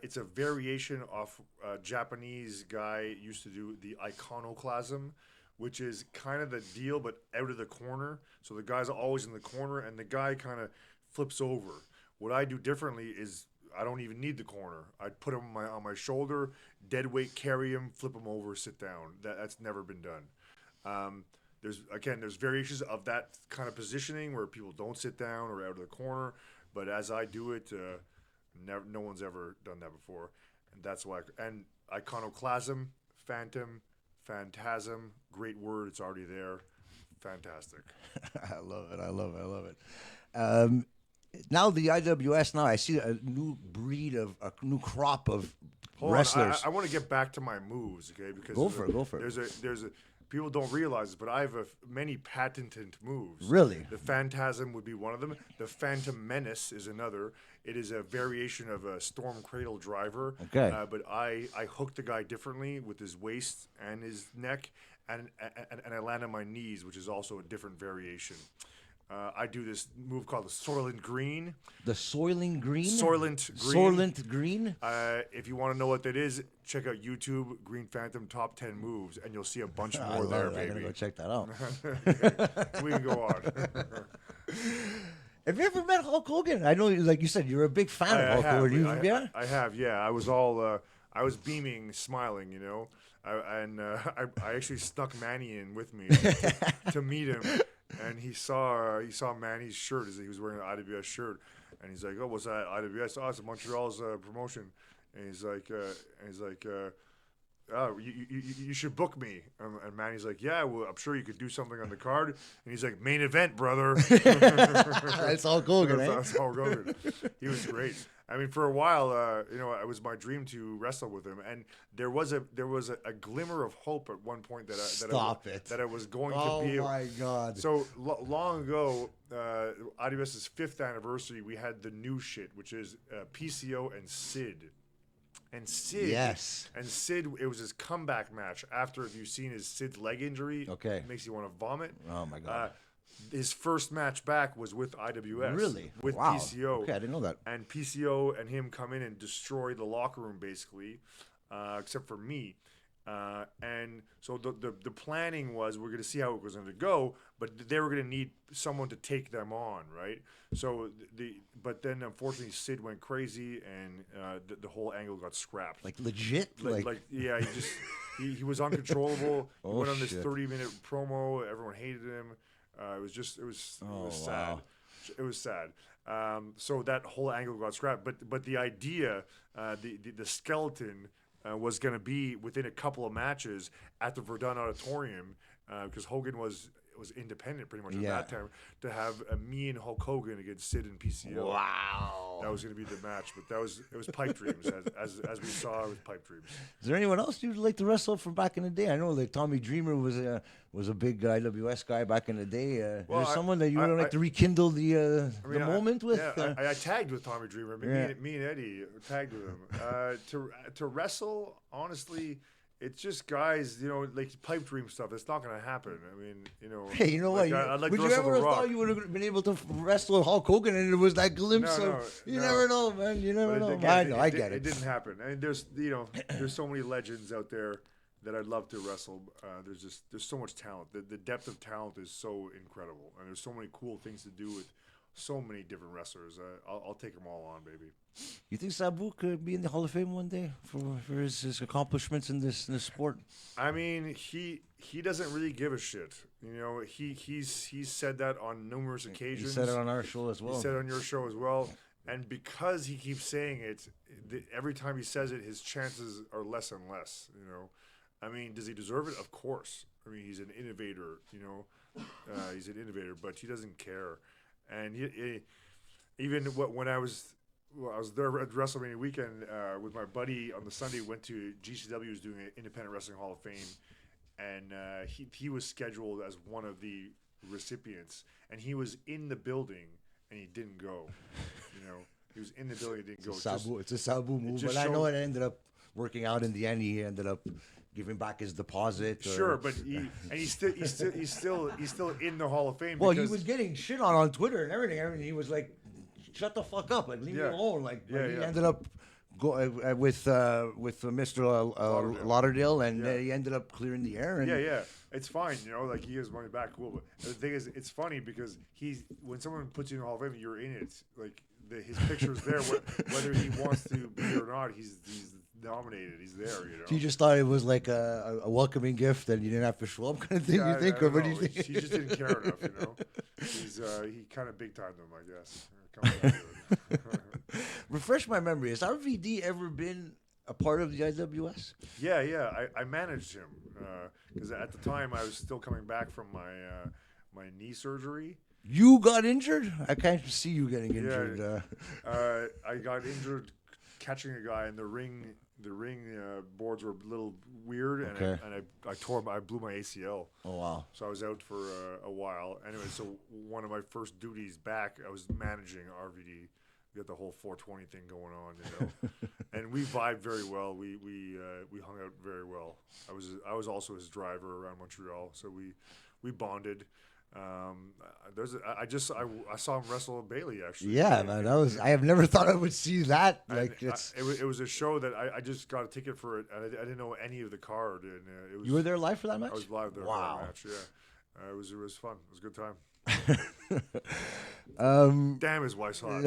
It's a variation of a Japanese guy used to do the iconoclasm, which is kind of the deal, but out of the corner. So the guy's always in the corner, and the guy kind of flips over. What I do differently is I don't even need the corner. I put him on my shoulder, dead weight carry him, flip him over, sit down. That's never been done. There's variations of that kind of positioning where people don't sit down or out of the corner, but as I do it. No one's ever done that before, and that's why. And iconoclasm, phantasm, great word. It's already there. Fantastic. I love it. Now the IWS. Now I see a new new crop of wrestlers. I want to get back to my moves, okay? Because Go for it. There's a people don't realize this, but I have many patented moves. Really? The Phantasm would be one of them. The Phantom Menace is another. It is a variation of a Storm Cradle Driver. Okay. But I hook the guy differently with his waist and his neck, and I land on my knees, which is also a different variation. I do this move called the Soylent Green. The Soylent Green? Soylent Green. Soylent Green? If you want to know what that is, check out YouTube, Green Phantom Top 10 Moves, and you'll see a bunch I more love there, it. I baby. gotta go check that out. We can go on. Have you ever met Hulk Hogan? I know, like you said, you're a big fan of Hulk Hogan. Yeah. I have. Yeah, I was all. I was beaming, smiling. You know, I actually snuck Manny in with me to meet him, and he saw Manny's shirt as he was wearing an IWS shirt, and he's like, "Oh, what's that IWS? Oh, it's Montreal's promotion." And he's like, "Oh, you should book me." And Manny's like, "Yeah, well, I'm sure you could do something on the card." And he's like, "Main event, brother." That's Hulk Hogan, eh? That's Hulk Hogan. He was great. I mean, for a while, it was my dream to wrestle with him, and there was a glimmer of hope at one point that I was going to be. Oh my God! So long ago, IWS's 5th anniversary, we had the new shit, which is PCO and Sid. And Sid, yes. And Sid, it was his comeback match after you've seen his Sid's leg injury. Okay. It makes you want to vomit. Oh my God. His first match back was with IWS. Really? With Wow. PCO. Okay, I didn't know that. And PCO and him come in and destroy the locker room basically, except for me. And so the planning was we're going to see how it was going to go, but they were going to need someone to take them on, right? So but then unfortunately Sid went crazy and the whole angle got scrapped. Like legit? Yeah, he was uncontrollable. He Oh, went on this shit. 30-minute promo. Everyone hated him. It was sad. Wow. It was sad. So that whole angle got scrapped. But the idea, the skeleton was going to be within a couple of matches at the Verdun Auditorium because Hogan was independent pretty much at that time to have me and Hulk Hogan against Sid and PCO. Wow. That was going to be the match, but it was pipe dreams as we saw. It was pipe dreams. Is there anyone else you'd like to wrestle from back in the day? I know like Tommy Dreamer was a big IWS guy back in the day. Is there someone that you would like to rekindle the moment with? Yeah, I tagged with Tommy Dreamer. Me and Eddie tagged with him. To wrestle, honestly, it's just guys, like pipe dream stuff. It's not going to happen. I mean, Hey, you know what? I'd like would to you wrestle ever The Rock. thought you would have been able to wrestle Hulk Hogan and it was that glimpse No, of... You no. never know, man. You never But know. again, I get it. It didn't happen. I mean, there's so many legends out there that I'd love to wrestle. There's so much talent. The depth of talent is so incredible, and there's so many cool things to do with so many different wrestlers. I'll take them all on, baby. You think Sabu could be in the Hall of Fame one day for his accomplishments in this sport? I mean, he doesn't really give a shit. He's said that on numerous occasions. He said it on our show as well. He said it on your show as well. And because he keeps saying it, every time he says it, his chances are less and less. I mean, does he deserve it? Of course. I mean, he's an innovator. He's an innovator, but he doesn't care. And even when I was there at WrestleMania weekend with my buddy on the Sunday, went to GCW, was doing an Independent Wrestling Hall of Fame, and he was scheduled as one of the recipients, and he was in the building and he didn't go. He was in the building, he didn't go. It's a Sabu move, but I know it ended up working out in the end. He ended up giving back his deposit. Sure, but he's still in the Hall of Fame. Well, he was getting shit on Twitter and everything. He was like, "Shut the fuck up! Like, leave me alone!" Like, he ended up with Mr. Lauderdale, and he ended up clearing the air. And it's fine. Like he gives money back, cool. But the thing is, it's funny because when someone puts you in the Hall of Fame, you're in it. Like his picture's there, whether he wants to be or not. He's nominated. He's there. So you just thought it was like a welcoming gift, and you didn't have to show up, kind of thing. You think, or what do you think? He just didn't care enough. He kind of big timed him, I guess. Refresh my memory. Has RVD ever been a part of the IWS? Yeah. I managed him because at the time I was still coming back from my knee surgery. You got injured? I can't see you getting injured. I got injured catching a guy in the ring. The ring boards were a little weird, and I blew my ACL. Oh wow! So I was out for a while. Anyway, so one of my first duties back, I was managing RVD. We got the whole 420 thing going on, and we vibed very well. We hung out very well. I was also his driver around Montreal, so we bonded. I saw him wrestle Bailey actually. Yeah, man, I have never thought I would see that. Like it was a show that I just got a ticket for it, and I didn't know any of the card. And you were there live for that match. I was live there wow. for that match. It was fun. It was a good time. Um, Damn, his wife's hot.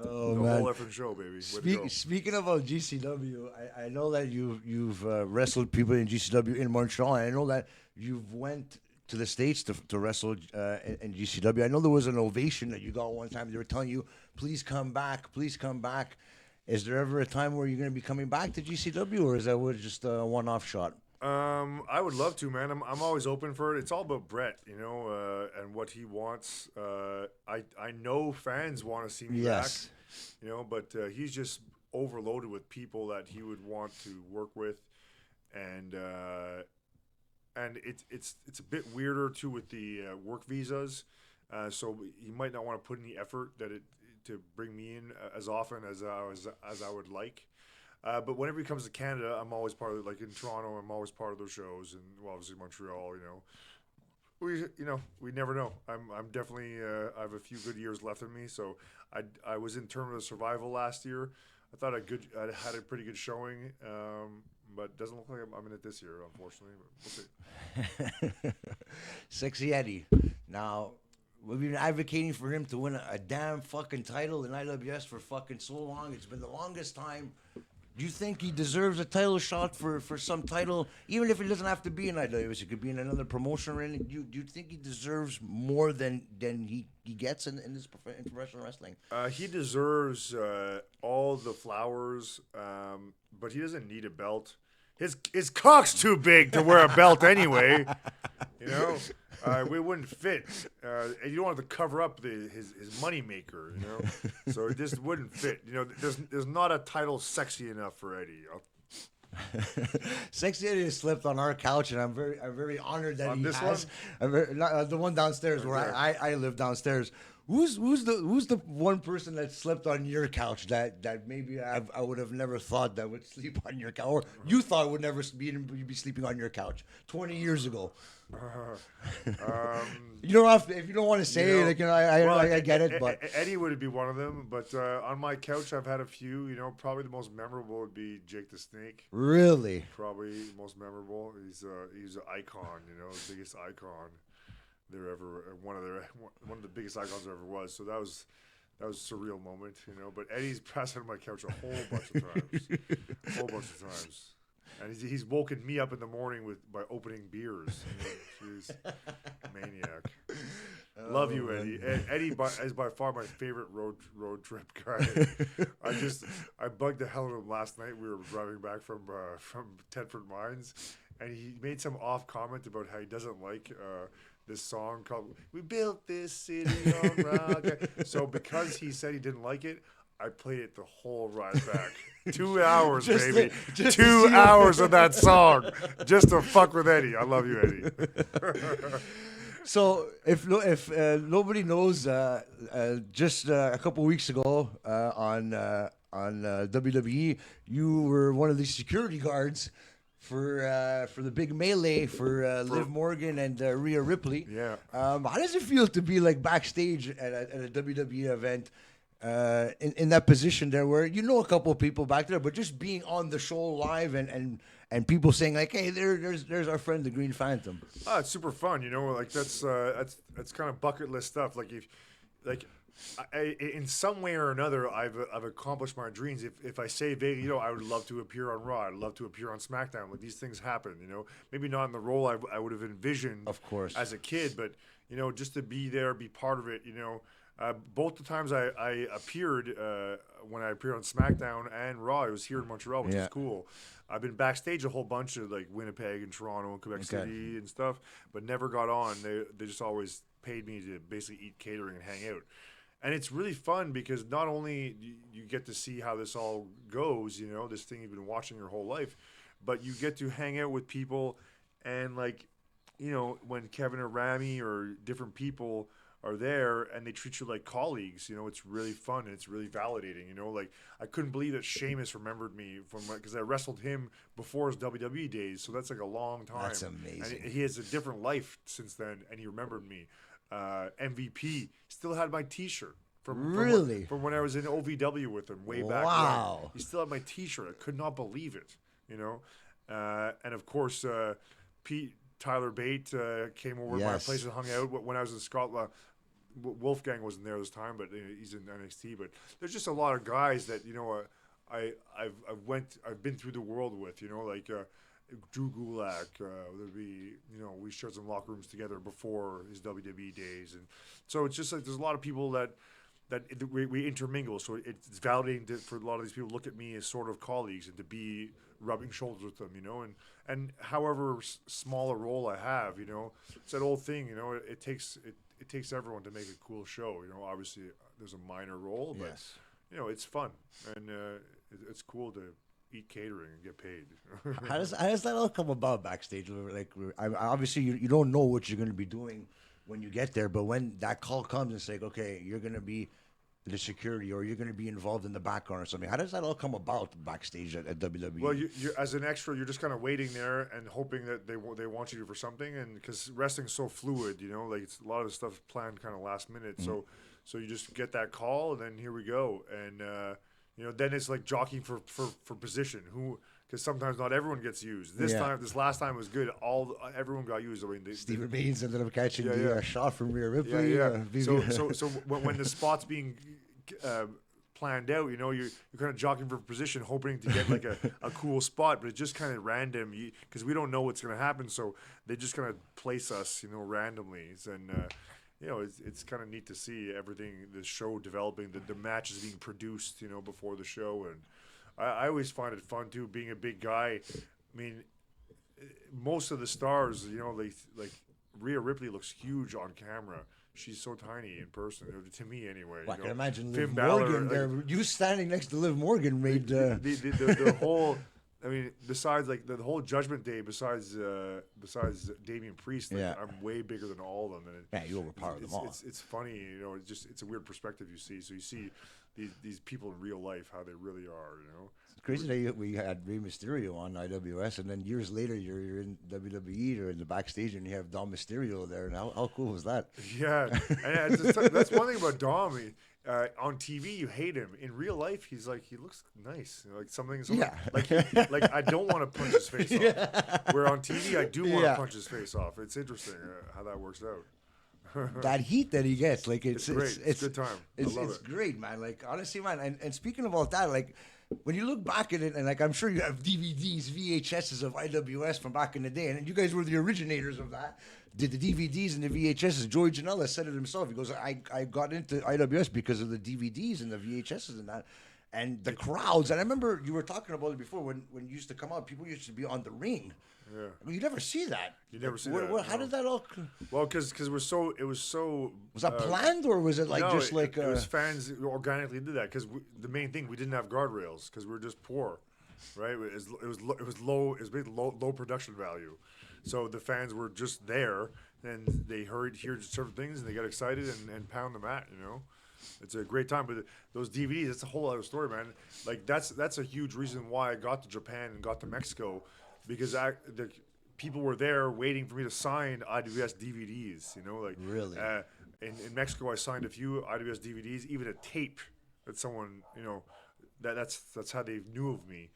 oh The man. whole effing show, baby. Way to go. Speaking about GCW, I know that you've wrestled people in GCW in Montreal, and I know that you've went to the States to wrestle in GCW. I know there was an ovation that you got one time. They were telling you, please come back, please come back. Is there ever a time where you're going to be coming back to GCW, or is that just a one-off shot? I would love to, man. I'm always open for it. It's all about Brett, you know, and what he wants. I know fans want to see me back, you know, but he's just overloaded with people that he would want to work with, and it's a bit weirder too with the work visas. So he might not want to put in the effort to bring me in as often as I would like. But whenever he comes to Canada, I'm always part of it. Like in Toronto, I'm always part of those shows, and well, obviously Montreal. We never know. I'm definitely I have a few good years left in me. So I was in Tournament of Survival last year. I thought I had a pretty good showing, but it doesn't look like I'm in it this year, unfortunately. But we'll see. Sexy Eddie. Now, we've been advocating for him to win a damn fucking title in IWS for fucking so long. It's been the longest time. Do you think he deserves a title shot for some title, even if it doesn't have to be in IWS? It could be in another promotion or anything. Do you think he deserves more than he gets in professional wrestling? He deserves all the flowers, but he doesn't need a belt. His cock's too big to wear a belt anyway. You know, we wouldn't fit. And you don't have to cover up his money maker. You know, so it just wouldn't fit. You know, there's not a title sexy enough for Eddie. Sexy Eddie has slept on our couch, and I'm very honored that On he this has. one? Not, the one downstairs where Okay. I live downstairs. Who's the one person that slept on your couch that maybe I would have never thought that would sleep on your couch, or you thought would never be sleeping on your couch 20 years ago? You don't have to, if you don't want to say it. Like, you know, I get it, but Eddie would be one of them. But on my couch, I've had a few. You know, probably the most memorable would be Jake the Snake. really, Probably the most memorable. He's an icon. You know, the biggest icon there ever. One of the biggest icons there ever was. So that was a surreal moment. You know, but Eddie's passed on my couch a whole bunch of times. And he's woken me up in the morning by opening beers. You know, jeez, maniac. Love you, Eddie. Eddie is by far my favorite road trip guy. I bugged the hell out of him last night. We were driving back from Thetford Mines, and he made some off comment about how he doesn't like this song called "We Built This City on Rock." So because he said he didn't like it, I played it the whole ride back. 2 hours, baby. 2 hours of that song just to fuck with Eddie. I love you, Eddie. So if nobody knows, just a couple weeks ago on WWE, you were one of the security guards for the big melee for Liv Morgan and Rhea Ripley. Yeah. How does it feel to be like backstage at a WWE event? In that position there, where you know a couple of people back there, but just being on the show live and people saying like, "Hey, there's our friend the Green Phantom." Oh, it's super fun, you know. Like that's kind of bucket list stuff. Like in some way or another, I've accomplished my dreams. If I say vaguely, you know, I would love to appear on Raw. I'd love to appear on SmackDown. Like these things happen, you know. Maybe not in the role I would have envisioned, Of course, as a kid, but you know, just to be there, be part of it, you know. Both the times I appeared, when I appeared on SmackDown and Raw, it was here in Montreal, which is cool. I've been backstage a whole bunch of like Winnipeg and Toronto and Quebec City and stuff, but never got on. They just always paid me to basically eat catering and hang out. And it's really fun because not only you get to see how this all goes, you know, this thing you've been watching your whole life, but you get to hang out with people and like, you know, when Kevin or Rami or different people are there and they treat you like colleagues, you know, it's really fun and it's really validating, you know. Like I couldn't believe that Sheamus remembered me because I wrestled him before his WWE days, so that's like a long time. That's amazing. And he has a different life since then, and he remembered me. MVP still had my T-shirt from when I was in OVW with him way back Wow. when. He still had my T-shirt. I could not believe it, you know. And of course, Tyler Bate came over to my place and hung out when I was in Scotland. Wolfgang wasn't there this time, but he's in NXT. But there's just a lot of guys that I've been through the world with. Like Drew Gulak. There'd be we shared some locker rooms together before his WWE days, and so it's just like there's a lot of people that we intermingle. So it's validating for a lot of these people to look at me as sort of colleagues and to be rubbing shoulders with them, and however small a role I have, it's that old thing, it takes everyone to make a cool show. Obviously there's a minor role, but it's fun and it's cool to eat catering and get paid. How does that all come about backstage? Like, obviously you don't know what you're going to be doing when you get there, but when that call comes, it's like, okay, you're going to be the security, or you're going to be involved in the background or something. How does that all come about backstage at WWE? Well, you as an extra, you're just kind of waiting there and hoping that they want you to for something, and because wrestling's so fluid, like a lot of the stuff planned kind of last minute. So you just get that call, and then here we go, and then it's like jockeying for position. Because sometimes not everyone gets used. This last time was good. Everyone got used. I mean, Stephen Baines ended up catching the shot from Rhea Ripley. So when the spot's being planned out, you're kind of jockeying for position, hoping to get like a cool spot, but it's just kind of random because we don't know what's going to happen. So they just kind of place us, randomly, and it's kind of neat to see everything, the show developing, the matches being produced, before the show, and I always find it fun too, being a big guy. I mean, most of the stars, like Rhea Ripley looks huge on camera. She's so tiny in person, to me anyway. I can imagine Finn Liv Morgan there. You standing next to Liv Morgan made the whole. I mean, besides like the whole Judgment Day, besides Damian Priest, I'm way bigger than all of them. And you overpower them all. It's funny, it's a weird perspective you see. So you see these people in real life, how they really are, It's crazy that we had Rey Mysterio on IWS, and then years later you're in WWE or in the backstage, and you have Dom Mysterio there. And how cool was that? Yeah, and that's one thing about Dom. On TV, you hate him. In real life, he looks nice. Like something like I don't want to punch his face off. Where on TV, I do want to punch his face off. It's interesting how that works out. That heat that he gets, like it's great. It's a good time. It's great, man. Like honestly, man. And speaking about that, like when you look back at it, and like I'm sure you have DVDs, VHSs of IWS from back in the day, and you guys were the originators of that. Did the DVDs and the VHSs? Joey Janela said it himself. He goes, I got into IWS because of the DVDs and the VHSs and that. And the crowds. And I remember you were talking about it before when you used to come out, people used to be on the ring. Yeah. I mean, you never see that. You never see that. How did that all? Well, because it was so. Was that planned, or was it like no, just like? It was fans who organically did that because the main thing, we didn't have guardrails because we were just poor, right? It was low. It was basically low production value, so the fans were just there and they heard certain things and they got excited and pound the mat. It's a great time. But those DVDs, that's a whole other story, man. Like that's a huge reason why I got to Japan and got to Mexico. Because the people were there waiting for me to sign IWS DVDs, really. In Mexico, I signed a few IWS DVDs, even a tape that someone, that's how they knew of me.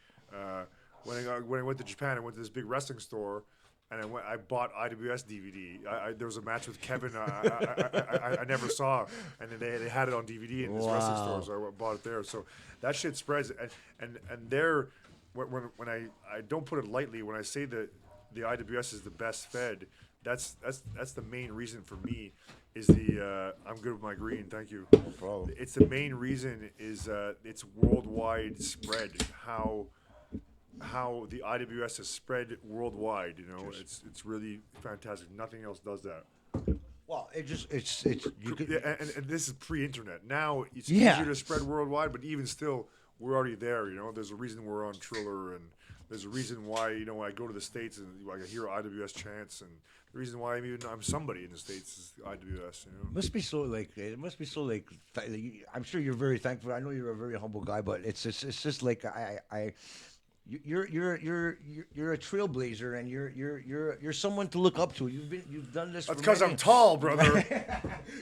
When I went to Japan, I went to this big wrestling store, and I bought IWS DVD. There was a match with Kevin I never saw, and then they had it on DVD in this wrestling store, so I bought it there. So that shit spreads, and there. When I don't put it lightly, when I say that the IWS is the best fed, that's the main reason for me is I'm good with my green, thank you. No problem. It's the main reason is it's worldwide spread, how the IWS has spread worldwide, it's really fantastic. Nothing else does that. Well, and this is pre-internet. Now it's easier to spread worldwide, but even still, we're already there, There's a reason we're on Triller, and there's a reason why, I go to the States and I hear IWS chants, and the reason why I'm somebody in the States is IWS, It must be so I'm sure you're very thankful. I know you're a very humble guy, but it's just like you're a trailblazer, and you're someone to look up to. You've done this. That's because I'm tall, brother.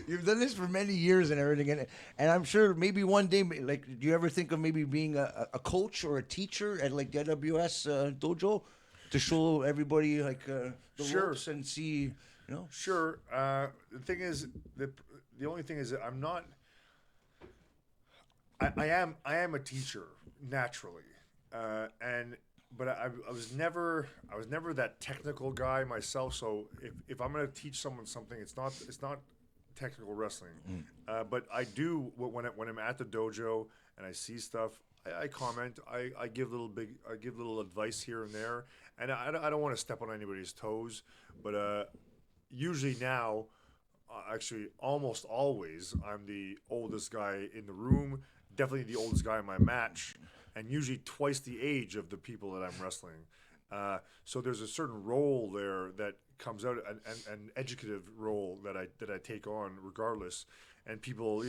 You've done this for many years and everything, and I'm sure maybe one day, like, do you ever think of maybe being a coach or a teacher at like the AWS dojo to show everybody like the Sure. ropes and see, you know. Sure. The thing is, the only thing is that I'm not. I am a teacher naturally, and but I was never that technical guy myself. So if I'm gonna teach someone something, it's not technical wrestling. But I do when I'm at the dojo and I see stuff. I comment. I give little advice here and there, and I don't want to step on anybody's toes. But usually now, actually almost always, I'm the oldest guy in the room. Definitely the oldest guy in my match, and usually twice the age of the people that I'm wrestling. So there's a certain role there that comes out, an educative role that I take on regardless. And people,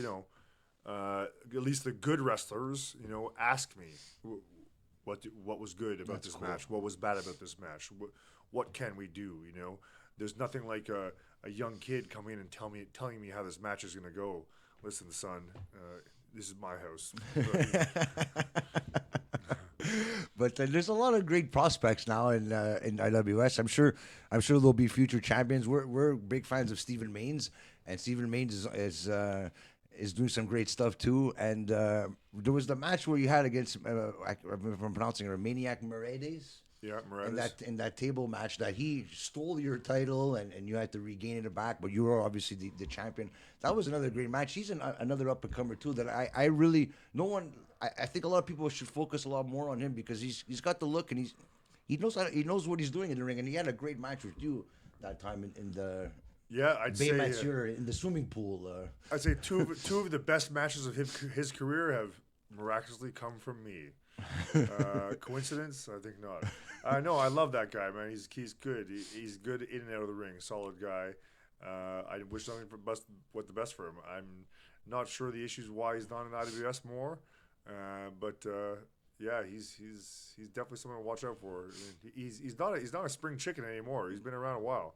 at least the good wrestlers, ask me what was good about this match, what was bad about this match, what can we do. There's nothing like a young kid coming in and telling me how this match is going to go. Listen, son, this is my house. But there's a lot of great prospects now in IWS. I'm sure there'll be future champions. We're big fans of Stephen Maines, and Stephen Maines is doing some great stuff too. And there was the match where you had against, if I'm pronouncing it, Maniac Merides. Yeah, Merides. In that table match that he stole your title and you had to regain it back, but you were obviously the champion. That was another great match. He's another up and comer too. That I really I think a lot of people should focus a lot more on him because he's got the look and he knows what he's doing in the ring, and he had a great match with you that time in the I'd Bay say Mathieu in the swimming pool. I'd say two of the best matches of his career have miraculously come from me. Coincidence? I think not. No, I love that guy, man. He's good. He's good in and out of the ring. Solid guy. I wish nothing but the best for him. I'm not sure the issues why he's not in IWS more, but yeah, he's definitely someone to watch out for. I mean, he's not a spring chicken anymore. He's been around a while.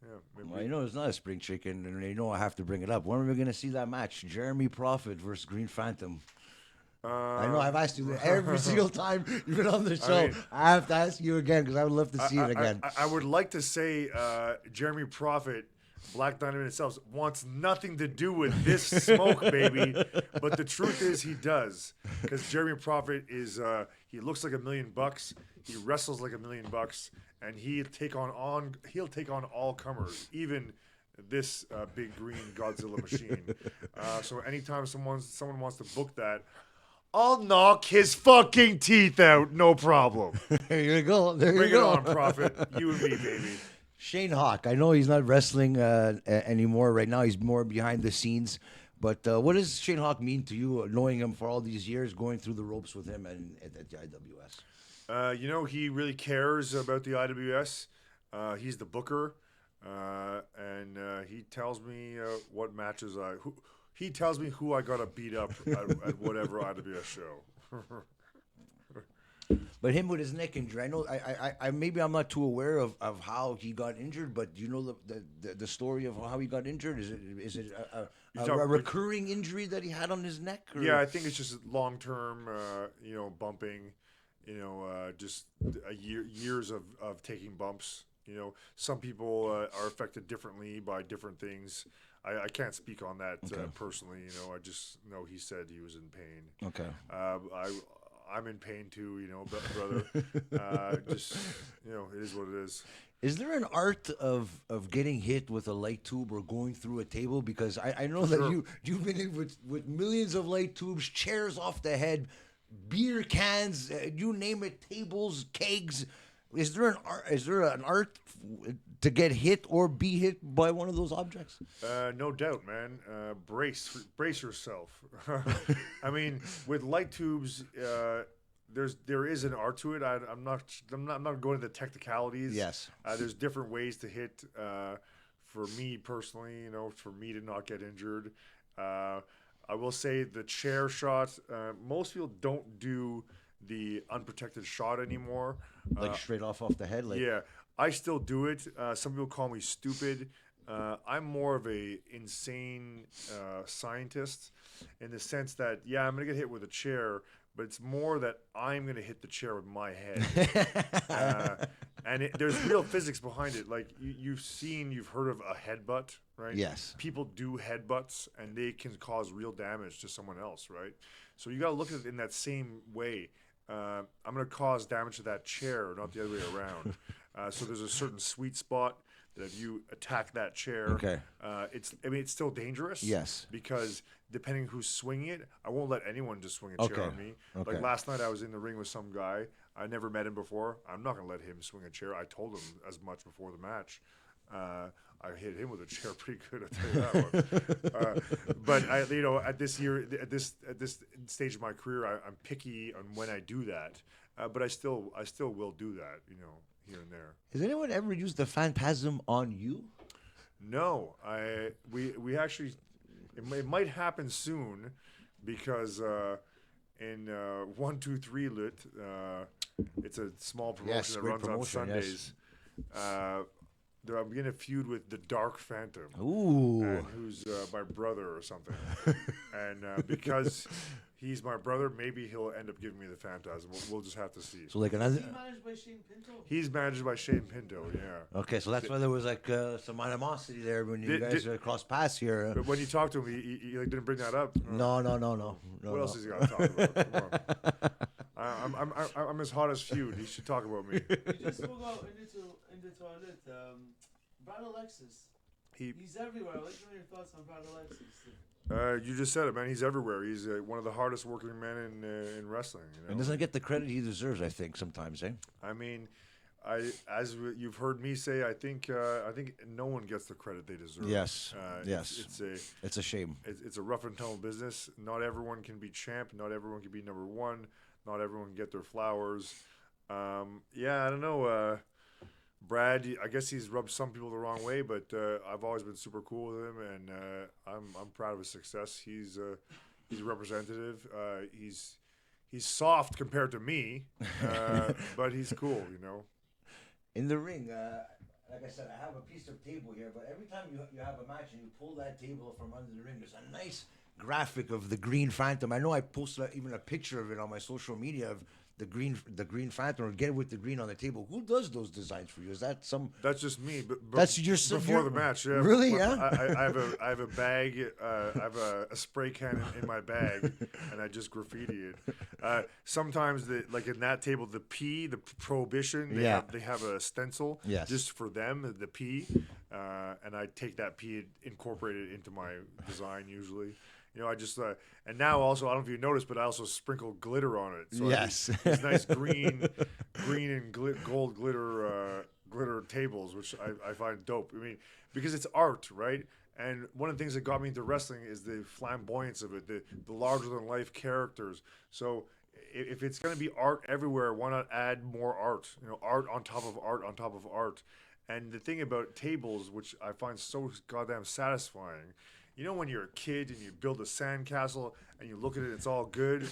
Yeah, maybe. Well, it's not a spring chicken, and I have to bring it up. When are we going to see that match? Jeremy Prophet versus Green Phantom. I know I've asked you that every single time you've been on the show. I have to ask you again because I would love to see it again. I would like to say Jeremy Prophet, Black Dynamite itself, wants nothing to do with this smoke, baby. But the truth is he does. Because Jeremy Prophet he looks like $1 million. He wrestles like $1 million. And he'll take on all comers, even this big green Godzilla machine. So anytime someone wants to book that, I'll knock his fucking teeth out, no problem. There you go. Bring it on, Prophet. You and me, baby. Shane Hawk, I know he's not wrestling anymore right now. He's more behind the scenes. But what does Shane Hawk mean to you, knowing him for all these years, going through the ropes with him at the IWS? He really cares about the IWS. He's the booker, and he tells me what matches he tells me who I gotta beat up at whatever IWS show. But him with his neck injury, I know. I maybe I'm not too aware of how he got injured, but do you know the story of how he got injured? Is it a recurring injury that he had on his neck? Or? Yeah, I think it's just long term, bumping. Just years of taking bumps. Some people are affected differently by different things. I can't speak on that personally. I just know he said he was in pain. Okay. I'm in pain too. Brother. Just it is what it is. Is there an art of getting hit with a light tube or going through a table? Because I know that you've been in with millions of light tubes, chairs off the head, beer cans, you name it, tables, kegs. Is there an art to get hit or be hit by one of those objects? No doubt, man. Brace yourself. I mean, with light tubes, there is an art to it. I'm not going to the technicalities. Yes. There's different ways to hit. For me personally, for me to not get injured, I will say the chair shot. Most people don't do the unprotected shot anymore. Like straight off the head? Yeah, I still do it. Some people call me stupid. I'm more of a insane scientist in the sense that, I'm going to get hit with a chair, but it's more that I'm going to hit the chair with my head. And there's real physics behind it. Like you've heard of a headbutt, right? Yes. People do headbutts, and they can cause real damage to someone else, right? So you got to look at it in that same way. I'm going to cause damage to that chair, not the other way around. So there's a certain sweet spot that if you attack that chair, Okay. it's still dangerous. Yes. Because depending who's swinging it, I won't let anyone just swing a chair Okay. on me. Okay. Like last night, I was in the ring with some guy. I never met him before. I'm not going to let him swing a chair. I told him as much before the match. I hit him with a chair pretty good. I'll tell you that one. But at this stage of my career, I'm picky on when I do that. But I still will do that. Here and there. Has anyone ever used the Phantasm on you? No, we actually it might happen soon because in 123 LUTTE, it's a small promotion Yes, that great runs on promotion, Sundays. I'm beginning a feud with the Dark Phantom. Ooh. And who's my brother or something. And because he's my brother, maybe he'll end up giving me the Phantasm. We'll just have to see. So like another. Is he managed by Shane Pinto? He's managed by Shane Pinto, yeah. Okay, so that's why there was like some animosity there when you guys crossed paths here. But when you talk to him, he like, didn't bring that up. No. What else has he got to talk about? Come on. I'm his hottest feud. He should talk about me. You just spoke about in the toilet. Brad Alexis. He's everywhere. I'd like to know your thoughts on Brad Alexis. You just said it, man. He's everywhere. He's one of the hardest working men in wrestling. And doesn't get the credit he deserves, I think, sometimes, eh? I mean, you've heard me say, I think no one gets the credit they deserve. Yes. Yes. It's a shame. It's a rough and tumble business. Not everyone can be champ. Not everyone can be number one. Not everyone can get their flowers. I don't know. Brad, I guess he's rubbed some people the wrong way, but I've always been super cool with him, and I'm proud of his success. He's a representative. He's soft compared to me, but he's cool, In the ring, like I said, I have a piece of table here, but every time you have a match and you pull that table from under the ring, there's a nice graphic of the Green Phantom. I know I posted even a picture of it on my social media of the Green Phantom, or Get With the Green on the table. Who does those designs for you? Is that some? That's just me. But That's before the match. Yeah. Really? Yeah. I have a bag. I have a spray can in my bag, and I just graffiti it. Sometimes, like in that table, the P, the Prohibition. They have a stencil. Yes. Just for them, the P, and I take that P, incorporate it into my design usually. I just and now also, I don't know if you noticed, but I also sprinkle glitter on it. So yes, these nice green and gold glitter tables, which I find dope. I mean, because it's art, right? And one of the things that got me into wrestling is the flamboyance of it, the larger than life characters. So if it's going to be art everywhere, why not add more art? Art on top of art on top of art. And the thing about tables, which I find so goddamn satisfying. When you're a kid and you build a sandcastle and you look at it, it's all good.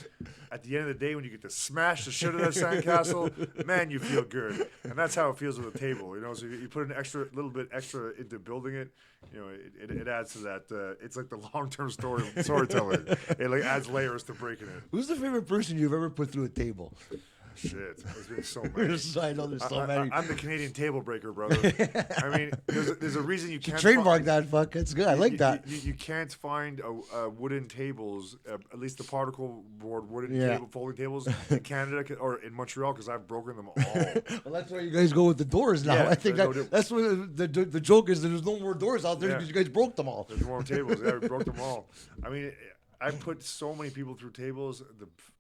At the end of the day, when you get to smash the shit out of that sandcastle, man, you feel good. And that's how it feels with a table. So you put an little bit extra into building it. It adds to that. It's like the long-term storytelling. It like adds layers to breaking it. Who's the favorite person you've ever put through a table? Shit, there's been so many. I know there's so many. I'm the Canadian table breaker, brother. I mean, there's a reason you can't trademark that. Fuck, it's good. I like that. You can't find wooden tables, at least the particle board wooden folding tables in Canada or in Montreal, because I've broken them all. Well, that's why you guys go with the doors now. Yeah, I think that's what the joke is. That there's no more doors out there because you guys broke them all. There's more tables. Yeah, we broke them all. I mean, I put so many people through tables.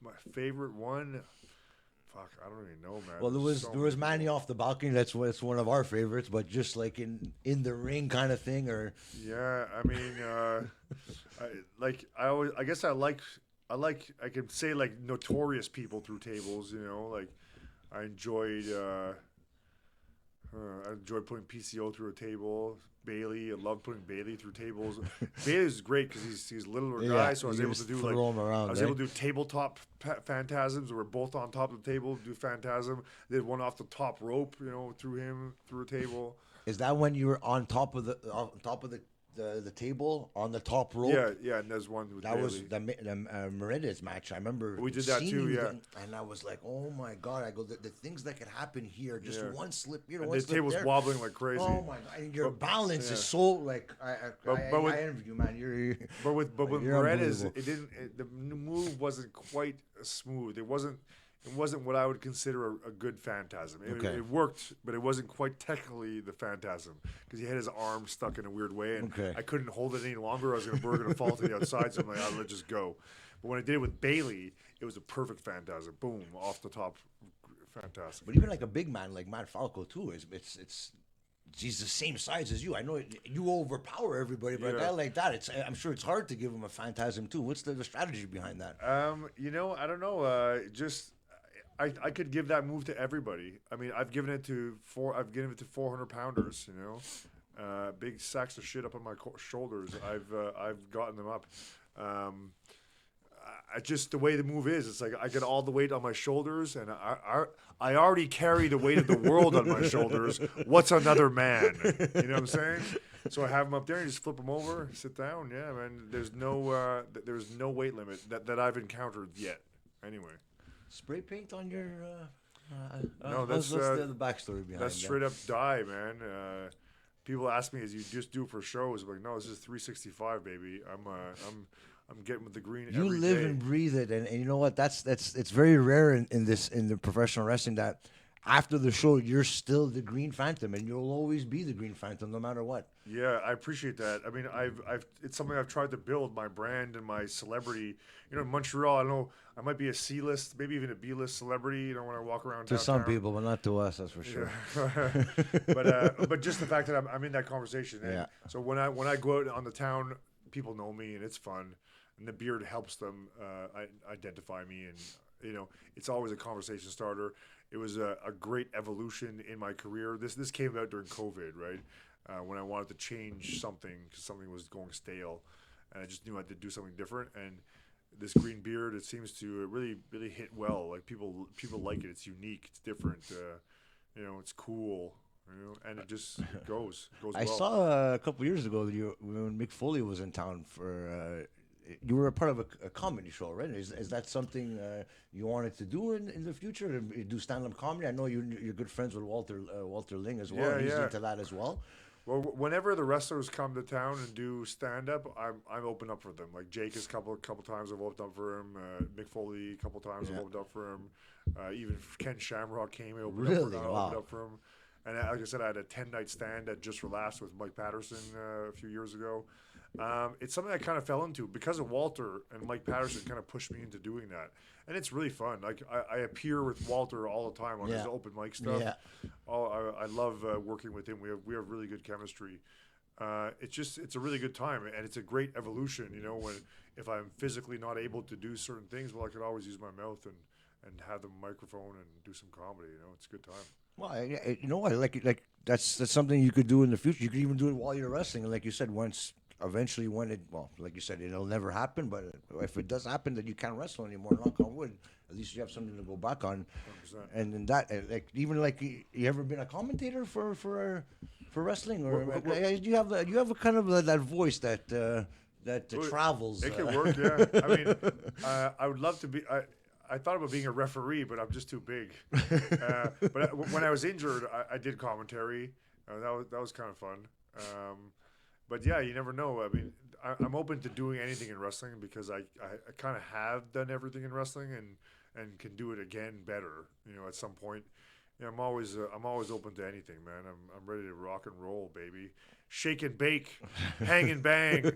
My favorite one. Fuck, I don't even know, man. Well, there was Manny off the balcony. That's one of our favorites, but just like in the ring kind of thing, or yeah. I mean, I guess I could say like notorious people through tables. Like I enjoyed putting PCO through a table. Bailey, I love putting Bailey through tables. Bailey's great because he's a littler guy, so I was able to do able to do tabletop phantasms. We're both on top of the table, do phantasm. Did one off the top rope, through a table. Is that when you were on top of the the table on the top rope. Yeah, and there's one with That Bailey. was the Merides match. I remember We did that seeing too, you yeah. then, and I was like, "Oh my god!" I go, "The things that could happen here, just Yeah. one slip here, And one the slip table's there." wobbling like crazy. Oh my god! And your But- balance yeah. is so like But with- I envy you, man. You're But with you're Moretta's, unbelievable. the move wasn't quite smooth. It wasn't what I would consider a good Phantasm. Okay. It worked, but it wasn't quite technically the Phantasm because he had his arm stuck in a weird way, and Okay. I couldn't hold it any longer. I was going to fall to the outside, so I'm like, let's just go. But when I did it with Bailey, it was a perfect Phantasm. Boom, off the top, Phantasm. But even like a big man like Matt Falco too is it's. He's the same size as you. I know you overpower everybody, but a Yeah. guy like that, I'm sure it's hard to give him a Phantasm too. What's the strategy behind that? I don't know. I could give that move to everybody. I mean, I've given it to 400 pounders. Big sacks of shit up on my shoulders. I've gotten them up. Just the way the move is, it's like I get all the weight on my shoulders, and I already carry the weight of the world on my shoulders. What's another man? You know what I'm saying? So I have them up there, and you just flip them over, sit down. Yeah, man. There's no weight limit that I've encountered yet. Anyway. Spray paint on your. No, that's what's the backstory behind that's that? straight up dye, man. People ask me, "Is you just do for shows?" I'm like, no, this is 365, baby. I'm getting with the green. You every live day. and breathe it, and you know what? That's it's very rare in the professional wrestling that after the show you're still the Green Phantom, and you'll always be the Green Phantom no matter what. Yeah, I appreciate that. I mean, it's something I've tried to build, my brand and my celebrity. In Montreal, I know I might be a C-list, maybe even a B-list celebrity. When I walk around To downtown. some people, but not to us, that's for sure. But just the fact that I'm in that conversation. And Yeah. So when I go out on the town, people know me and it's fun, and the beard helps them identify me, and it's always a conversation starter. It was a great evolution in my career. This came about during COVID, right? When I wanted to change something because something was going stale, and I just knew I had to do something different. And this green beard, it seems to really hit well. Like people like it. It's unique. It's different. It's cool. And it just goes I well. saw a couple years ago that when Mick Foley was in town for. You were a part of a comedy show, right? Is that something you wanted to do in the future? To do stand-up comedy? I know you're good friends with Walter Ling as well. Yeah, He's yeah. into that as well. Well, whenever the wrestlers come to town and do stand up, I'm open up for them. Like Jake has couple times I've opened up for him. Mick Foley a couple times I've opened up for him. Even Ken Shamrock came and opened up for him. And like I said, I had a 10-night stand at Just for Laughs with Mike Patterson a few years ago. It's something I kind of fell into because of Walter, and Mike Patterson kind of pushed me into doing that. And it's really fun. Like I appear with Walter all the time on his open mic stuff. Yeah. Oh, I love working with him. We have really good chemistry. It's a really good time, and it's a great evolution. If I'm physically not able to do certain things, well, I could always use my mouth and have the microphone and do some comedy. It's a good time. Well, you know what? Like that's something you could do in the future. You could even do it while you're wrestling. And like you said, eventually like you said, it'll never happen. But if it does happen that you can't wrestle anymore, knock on wood, at least you have something to go back on. 100%. And in that, you ever been a commentator for wrestling, or you have a kind of that voice that travels. It could work, yeah. I mean, I would love to be. I thought about being a referee, but I'm just too big. But when I was injured, I did commentary. That was kind of fun. But yeah, you never know. I mean, I'm open to doing anything in wrestling because I kind of have done everything in wrestling and can do it again better. At some point. I'm always open to anything, man. I'm ready to rock and roll, baby. Shake and bake, hang and bang.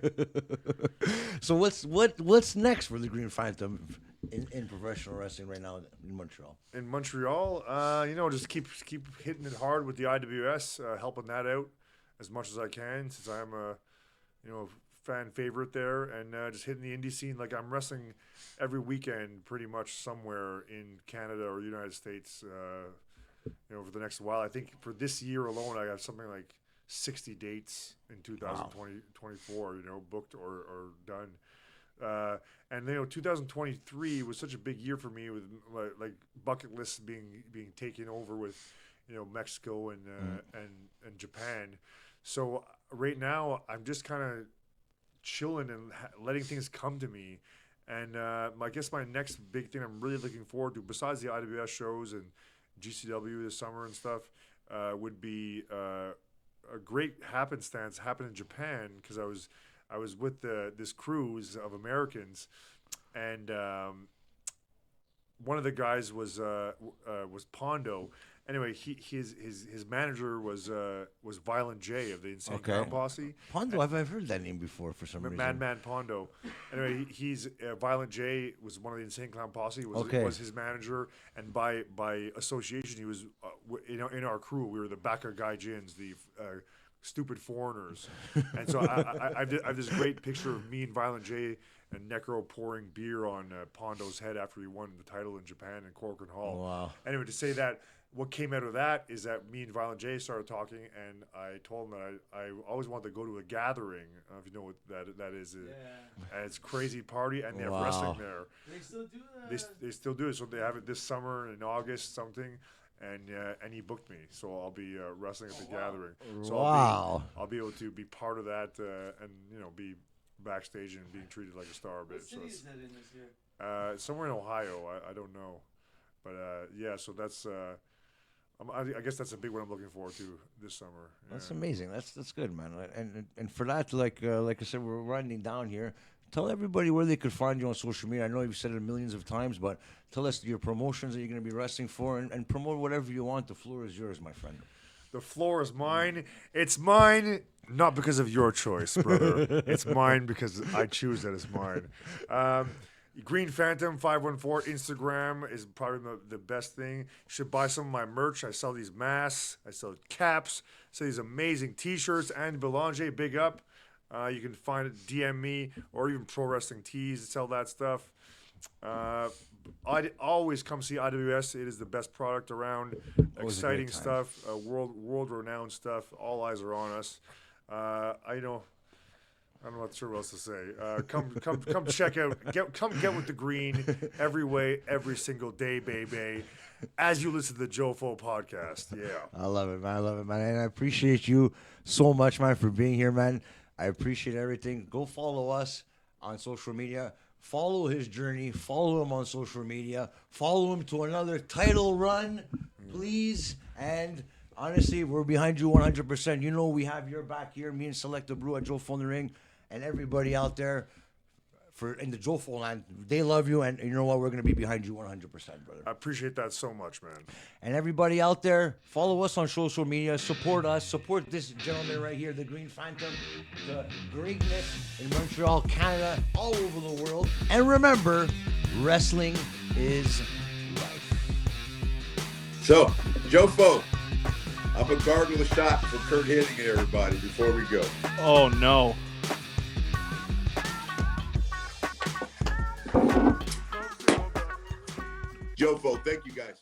So what's next for the Green Phantom in professional wrestling right now in Montreal? In Montreal, just keep hitting it hard with the IWS, helping that out as much as I can since I'm a fan favorite there, and just hitting the indie scene. Like I'm wrestling every weekend pretty much somewhere in Canada or the United States. For the next while, I think for this year alone, I have something like 60 dates in 2024, booked or done. And 2023 was such a big year for me with like bucket lists being taken over with Mexico and Japan. So right now, I'm just kind of chilling and letting things come to me. And I guess my next big thing I'm really looking forward to, besides the IWS shows and GCW this summer and stuff, would be a great happenstance happened in Japan, because I was with this cruise of Americans, and one of the guys was Pondo. Anyway, his manager was Violent J of the Insane Clown Posse. Pondo, I've heard that name before for some reason. Madman Pondo. Anyway, he's Violent J was one of the Insane Clown Posse. Was his manager, and by association, he was in our crew. We were the Baka Gaijins, the stupid foreigners. And so I have this great picture of me and Violent J and Necro pouring beer on Pondo's head after he won the title in Japan in Corcoran Hall. Oh, wow. Anyway, to say that, what came out of that is that me and Violent J started talking, and I told him that I always wanted to go to a gathering. I don't know if you know what that is. Yeah. And it's a crazy party, and they have wrestling there. They still do that. They still do it. So they have it this summer in August something, and he booked me. So I'll be wrestling at the gathering. So I'll be able to be part of that, and be backstage and being treated like a star a bit. What city is that in this year? Somewhere in Ohio. I don't know, but yeah. So that's. I guess that's a big one I'm looking forward to this summer. That's amazing. That's good, man. And for that, like I said, we're winding down here. Tell everybody where they could find you on social media. I know you've said it millions of times, but tell us your promotions that you're going to be wrestling for, and promote whatever you want. The floor is yours, my friend. The floor is mine. It's mine, not because of your choice, brother. It's mine because I choose that it's mine. Green Phantom 514 Instagram is probably the best thing. You should buy some of my merch. I sell these masks. I sell caps. I sell these amazing T-shirts. And Belanger, big up. You can find it, DM me, or even Pro Wrestling Tees. Sell that stuff. I'd always come see IWS. It is the best product around. Exciting stuff. World renowned stuff. All eyes are on us. I'm not sure what else to say. Come check out. Come get with the green every way, every single day, baby. As you listen to the Jofo podcast, yeah. I love it, man. And I appreciate you so much, man, for being here, man. I appreciate everything. Go follow us on social media. Follow his journey. Follow him on social media. Follow him to another title run, please. And honestly, we're behind you 100%. You know we have your back here. Me and Selecta Brew at Jofo in the Ring. And everybody out there in the Jofo land, they love you, and you know what? We're going to be behind you 100%, brother. I appreciate that so much, man. And everybody out there, follow us on social media, support us, support this gentleman right here, the Green Phantom, the greatness in Montreal, Canada, all over the world. And remember, wrestling is life. So, Jofo, I'm a gargle a shot for Kurt Hennig, everybody, before we go. Oh, no. Jofo, thank you guys.